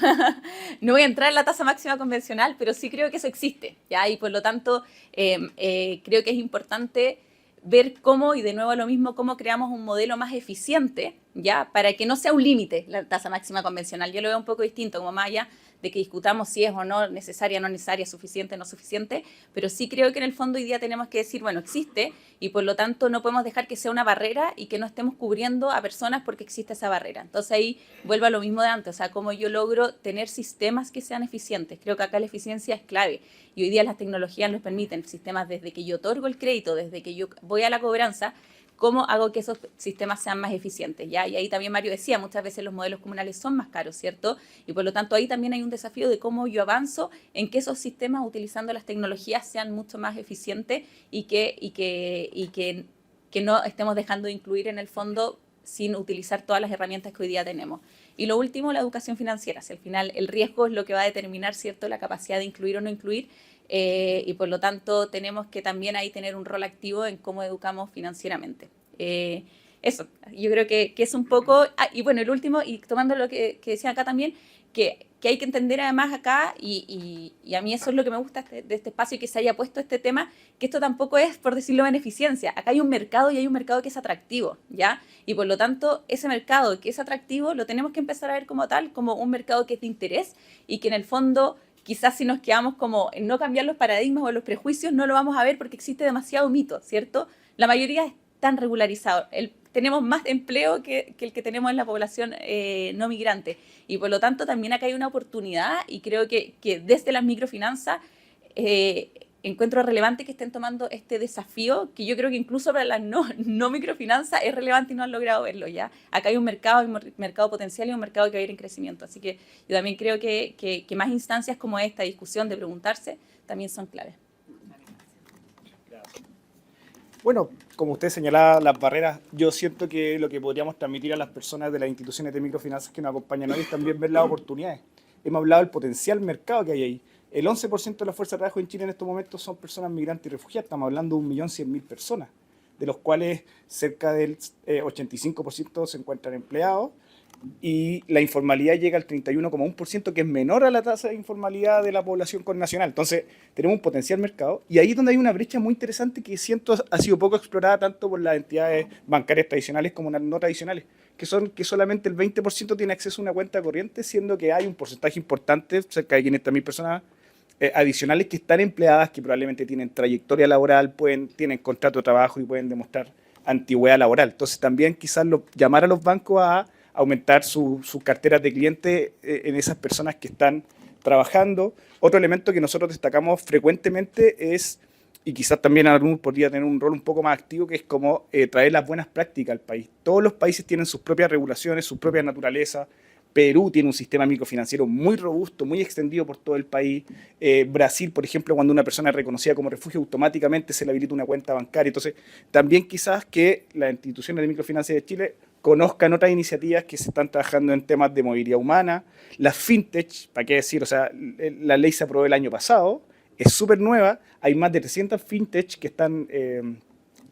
no voy a entrar en la tasa máxima convencional, pero sí creo que eso existe, ¿ya? Y por lo tanto, creo que es importante ver cómo, y de nuevo lo mismo, cómo creamos un modelo más eficiente, ¿ya? Para que no sea un límite la tasa máxima convencional. Yo lo veo un poco distinto, como más allá de que discutamos si es o no necesaria, suficiente, no suficiente, pero sí creo que en el fondo hoy día tenemos que decir, bueno, existe y por lo tanto no podemos dejar que sea una barrera y que no estemos cubriendo a personas porque existe esa barrera. Entonces ahí vuelvo a lo mismo de antes, o sea, cómo yo logro tener sistemas que sean eficientes. Creo que acá la eficiencia es clave y hoy día las tecnologías nos permiten, sistemas desde que yo otorgo el crédito, desde que yo voy a la cobranza, cómo hago que esos sistemas sean más eficientes, ¿ya? Y ahí también Mario decía, muchas veces los modelos comunales son más caros, ¿cierto? Y por lo tanto ahí también hay un desafío de cómo yo avanzo en que esos sistemas, utilizando las tecnologías, sean mucho más eficientes y que no estemos dejando de incluir en el fondo sin utilizar todas las herramientas que hoy día tenemos. Y lo último, la educación financiera. Si al final el riesgo es lo que va a determinar, ¿cierto?, la capacidad de incluir o no incluir, y por lo tanto tenemos que también ahí tener un rol activo en cómo educamos financieramente. Eso, yo creo que es un poco... y bueno, el último, y tomando lo que decía acá también, que hay que entender además acá, y a mí eso es lo que me gusta de este espacio y que se haya puesto este tema, que esto tampoco es, por decirlo, beneficencia. Acá hay un mercado y hay un mercado que es atractivo, ¿ya? Y por lo tanto, ese mercado que es atractivo lo tenemos que empezar a ver como tal, como un mercado que es de interés y que en el fondo... Quizás si nos quedamos como en no cambiar los paradigmas o los prejuicios, no lo vamos a ver porque existe demasiado mito, ¿cierto? La mayoría están regularizados. Tenemos más empleo que el que tenemos en la población no migrante. Y por lo tanto también acá hay una oportunidad y creo que desde las microfinanzas encuentro relevante que estén tomando este desafío, que yo creo que incluso para las no microfinanzas es relevante y no han logrado verlo ya. Acá hay un mercado potencial y un mercado que va a ir en crecimiento. Así que yo también creo que más instancias como esta discusión de preguntarse también son claves. Bueno, como usted señalaba, las barreras, yo siento que lo que podríamos transmitir a las personas de las instituciones de microfinanzas que nos acompañan hoy es también ver las oportunidades. Hemos hablado del potencial mercado que hay ahí. El 11% de la fuerza de trabajo en Chile en estos momentos son personas migrantes y refugiadas. Estamos hablando de 1.100.000 personas, de los cuales cerca del 85% se encuentran empleados y la informalidad llega al 31,1%, que es menor a la tasa de informalidad de la población connacional. Entonces, tenemos un potencial mercado y ahí es donde hay una brecha muy interesante que siento ha sido poco explorada tanto por las entidades bancarias tradicionales como las no tradicionales, que son que solamente el 20% tiene acceso a una cuenta corriente, siendo que hay un porcentaje importante, cerca de 500.000 personas adicionales que están empleadas, que probablemente tienen trayectoria laboral, tienen contrato de trabajo y pueden demostrar antigüedad laboral. Entonces también quizás llamar a los bancos a aumentar sus carteras de clientes en esas personas que están trabajando. Otro elemento que nosotros destacamos frecuentemente es, y quizás también algunos podría tener un rol un poco más activo, que es como traer las buenas prácticas al país. Todos los países tienen sus propias regulaciones, su propia naturaleza. Perú tiene un sistema microfinanciero muy robusto, muy extendido por todo el país. Brasil, por ejemplo, cuando una persona es reconocida como refugio, automáticamente se le habilita una cuenta bancaria. Entonces, también quizás que las instituciones de microfinanzas de Chile conozcan otras iniciativas que se están trabajando en temas de movilidad humana. Las fintech, ¿para qué decir? O sea, la ley se aprobó el año pasado, es súper nueva, hay más de 300 fintech que están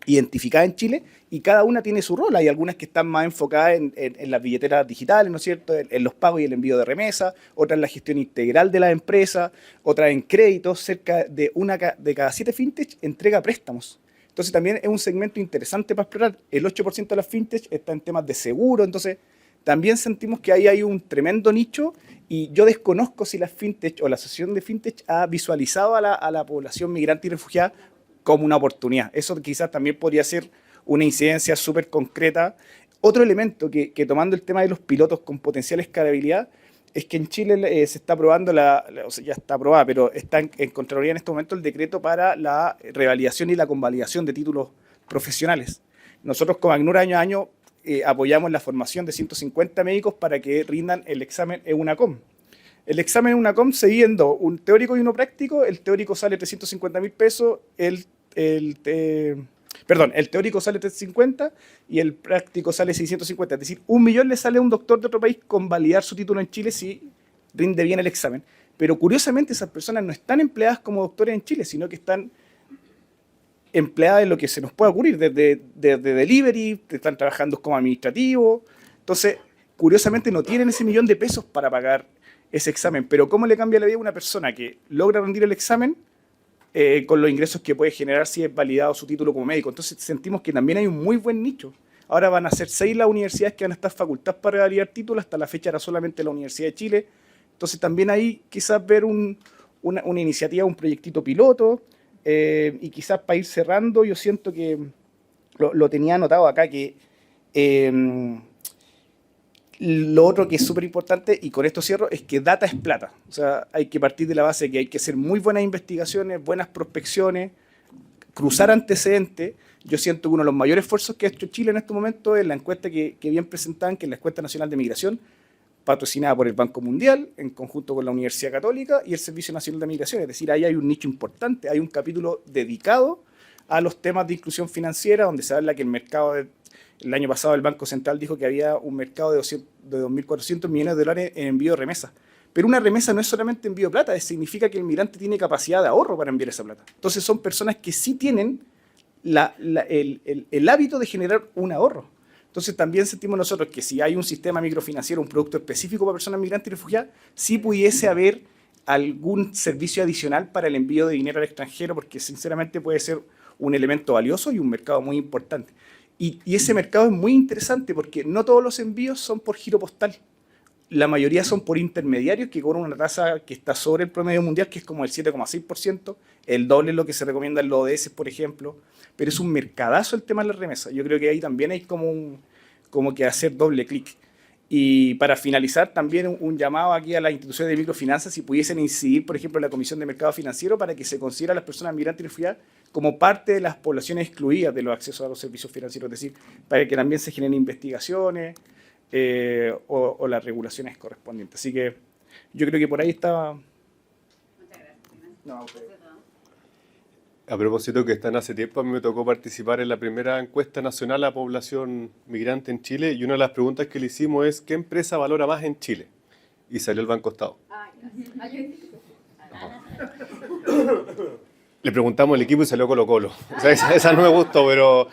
identificadas en Chile y cada una tiene su rol. Hay algunas que están más enfocadas en las billeteras digitales, ¿no es cierto?, en los pagos y el envío de remesas, otras en la gestión integral de la empresa, otras en créditos. Cerca de una de cada 7 fintech entrega préstamos. Entonces también es un segmento interesante para explorar. El 8% de las fintech está en temas de seguro, entonces también sentimos que ahí hay un tremendo nicho y yo desconozco si las fintech o la asociación de fintech ha visualizado a la población migrante y refugiada como una oportunidad. Eso quizás también podría ser una incidencia súper concreta. Otro elemento que tomando el tema de los pilotos con potencial escalabilidad, es que en Chile se está aprobando, o sea, ya está aprobada, pero está en Contraloría en este momento el decreto para la revalidación y la convalidación de títulos profesionales. Nosotros como ACNUR año a año apoyamos la formación de 150 médicos para que rindan el examen EUNACOM. El examen EUNACOM se divide en dos, un teórico y uno práctico. El teórico sale 350.000 pesos, el teórico sale 350 y el práctico sale 650. Es decir, 1 millón le sale a un doctor de otro país convalidar su título en Chile si rinde bien el examen. Pero curiosamente esas personas no están empleadas como doctores en Chile, sino que están empleadas en lo que se nos pueda ocurrir, desde delivery, están trabajando como administrativos. Entonces, curiosamente no tienen ese 1 millón de pesos para pagar ese examen. Pero ¿cómo le cambia la vida a una persona que logra rendir el examen con los ingresos que puede generar si es validado su título como médico? Entonces sentimos que también hay un muy buen nicho. Ahora van a ser 6 las universidades que van a estar facultadas para validar títulos. Hasta la fecha era solamente la Universidad de Chile. Entonces también ahí quizás ver una iniciativa, un proyectito piloto, y quizás para ir cerrando, yo siento que lo tenía anotado acá, que lo otro que es súper importante, y con esto cierro, es que data es plata. O sea, hay que partir de la base de que hay que hacer muy buenas investigaciones, buenas prospecciones, cruzar antecedentes. Yo siento que uno de los mayores esfuerzos que ha hecho Chile en este momento es la encuesta que bien presentaban, que es la Encuesta Nacional de Migración, patrocinada por el Banco Mundial, en conjunto con la Universidad Católica y el Servicio Nacional de Migración. Es decir, ahí hay un nicho importante, hay un capítulo dedicado a los temas de inclusión financiera, donde se habla que el mercado, el año pasado el Banco Central dijo que había un mercado de 2.400 millones de dólares en envío de remesas. Pero una remesa no es solamente envío de plata, significa que el migrante tiene capacidad de ahorro para enviar esa plata. Entonces son personas que sí tienen el hábito de generar un ahorro. Entonces también sentimos nosotros que si hay un sistema microfinanciero, un producto específico para personas migrantes y refugiadas, sí pudiese haber algún servicio adicional para el envío de dinero al extranjero, porque sinceramente puede ser un elemento valioso y un mercado muy importante. Y ese mercado es muy interesante porque no todos los envíos son por giro postal. La mayoría son por intermediarios que cobran una tasa que está sobre el promedio mundial, que es como el 7,6%, el doble es lo que se recomienda en los ODS, por ejemplo. Pero es un mercadazo el tema de las remesas. Yo creo que ahí también hay como que hacer doble clic. Y para finalizar, también un llamado aquí a las instituciones de microfinanzas, si pudiesen incidir, por ejemplo, en la Comisión de Mercado Financiero, para que se considere a las personas migrantes y refugiadas como parte de las poblaciones excluidas de los accesos a los servicios financieros. Es decir, para que también se generen investigaciones o las regulaciones correspondientes. Así que yo creo que por ahí estaba... Muchas gracias. No, okay. A propósito que están hace tiempo, a mí me tocó participar en la primera encuesta nacional a población migrante en Chile y una de las preguntas que le hicimos es ¿qué empresa valora más en Chile? Y salió el Banco Estado. Le preguntamos al equipo y salió Colo Colo. O sea, esa no me gustó, pero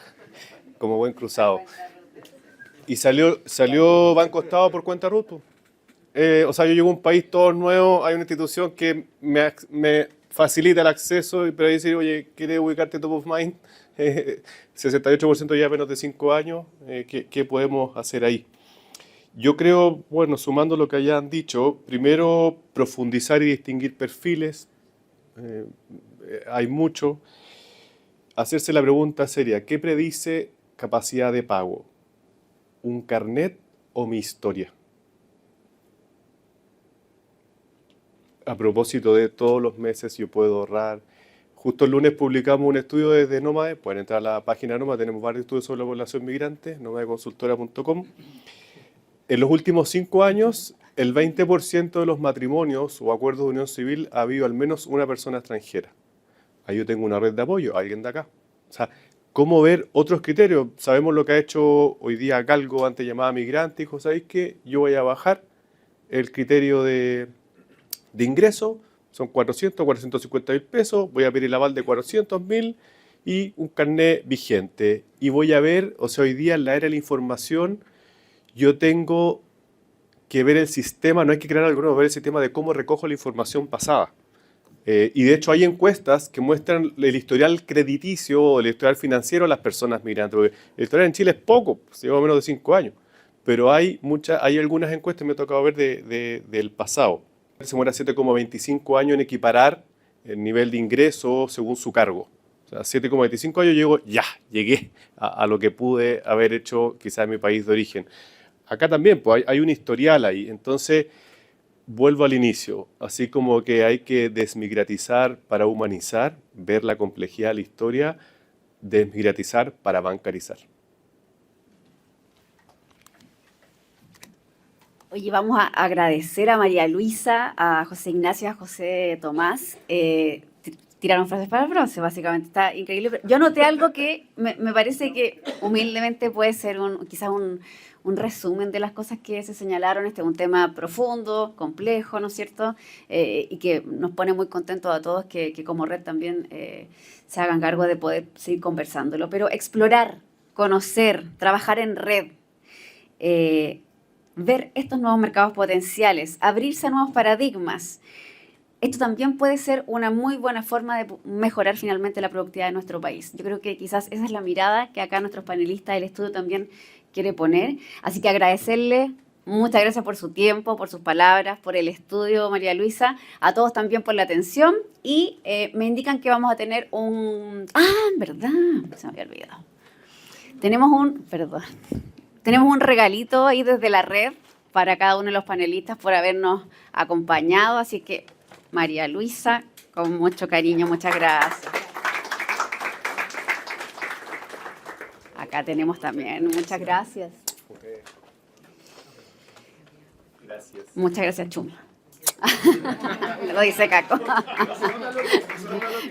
como buen cruzado. Y salió Banco Estado por cuenta RUT. O sea, yo llego a un país todo nuevo, hay una institución que me facilita el acceso, pero ahí decir, oye, ¿quieres ubicarte top of mind? 68% ya menos de 5 años, ¿qué podemos hacer ahí? Yo creo, bueno, sumando lo que hayan dicho, primero profundizar y distinguir perfiles, hay mucho. Hacerse la pregunta seria, ¿qué predice capacidad de pago? ¿Un carnet o mi historia? A propósito de todos los meses yo puedo ahorrar. Justo el lunes publicamos un estudio desde Nómade, pueden entrar a la página Nómade, tenemos varios estudios sobre la población migrante, nomadeconsultora.com. En los últimos 5 años, el 20% de los matrimonios o acuerdos de unión civil ha habido al menos una persona extranjera. Ahí yo tengo una red de apoyo, alguien de acá. O sea, cómo ver otros criterios. Sabemos lo que ha hecho hoy día Galgo, antes llamada Migrante, dijo, ¿sabéis qué? Yo voy a bajar el criterio de ingreso, son 450 mil pesos, voy a pedir el aval de 400.000 y un carnet vigente. Y voy a ver, o sea, hoy día en la era de la información, yo tengo que ver el sistema, no hay que crear algo nuevo, ver el sistema de cómo recojo la información pasada. Y de hecho hay encuestas que muestran el historial crediticio o el historial financiero de las personas migrantes, porque el historial en Chile es poco, pues, lleva menos de 5 años, pero hay algunas encuestas, me ha tocado ver del pasado. Se muere a 7,25 años en equiparar el nivel de ingreso según su cargo. O sea, 7,25 años llegué a lo que pude haber hecho quizás en mi país de origen. Acá también, pues hay un historial ahí, entonces vuelvo al inicio, así como que hay que desmigratizar para humanizar, ver la complejidad de la historia, desmigratizar para bancarizar. Oye, vamos a agradecer a María Luisa, a José Ignacio, a José Tomás. Tiraron frases para el bronce, básicamente. Está increíble. Pero yo noté algo que me parece que humildemente puede ser quizás un resumen de las cosas que se señalaron. Este es un tema profundo, complejo, ¿no es cierto? Y que nos pone muy contentos a todos que como red también se hagan cargo de poder seguir conversándolo. Pero explorar, conocer, trabajar en red, ver estos nuevos mercados potenciales, abrirse a nuevos paradigmas. Esto también puede ser una muy buena forma de mejorar finalmente la productividad de nuestro país. Yo creo que quizás esa es la mirada que acá nuestros panelistas del estudio también quiere poner. Así que agradecerle, muchas gracias por su tiempo, por sus palabras, por el estudio, María Luisa, a todos también por la atención. Y me indican que vamos a tener un... ¿verdad? Se me había olvidado. Tenemos un regalito ahí desde la red para cada uno de los panelistas por habernos acompañado. Así que, María Luisa, con mucho cariño, muchas gracias. Acá tenemos también, muchas gracias. Gracias. Muchas gracias, Chumi. Lo dice Caco.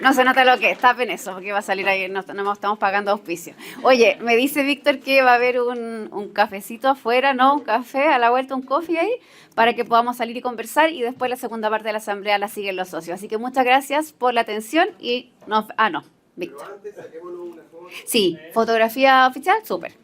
No se nota lo que es, tapen eso, porque va a salir ahí, no estamos pagando auspicio. Oye, me dice Víctor que va a haber un cafecito afuera, ¿no? Un café, a la vuelta un coffee ahí, para que podamos salir y conversar, y después la segunda parte de la asamblea la siguen los socios. Así que muchas gracias por la atención y Víctor. Sí, fotografía oficial, súper.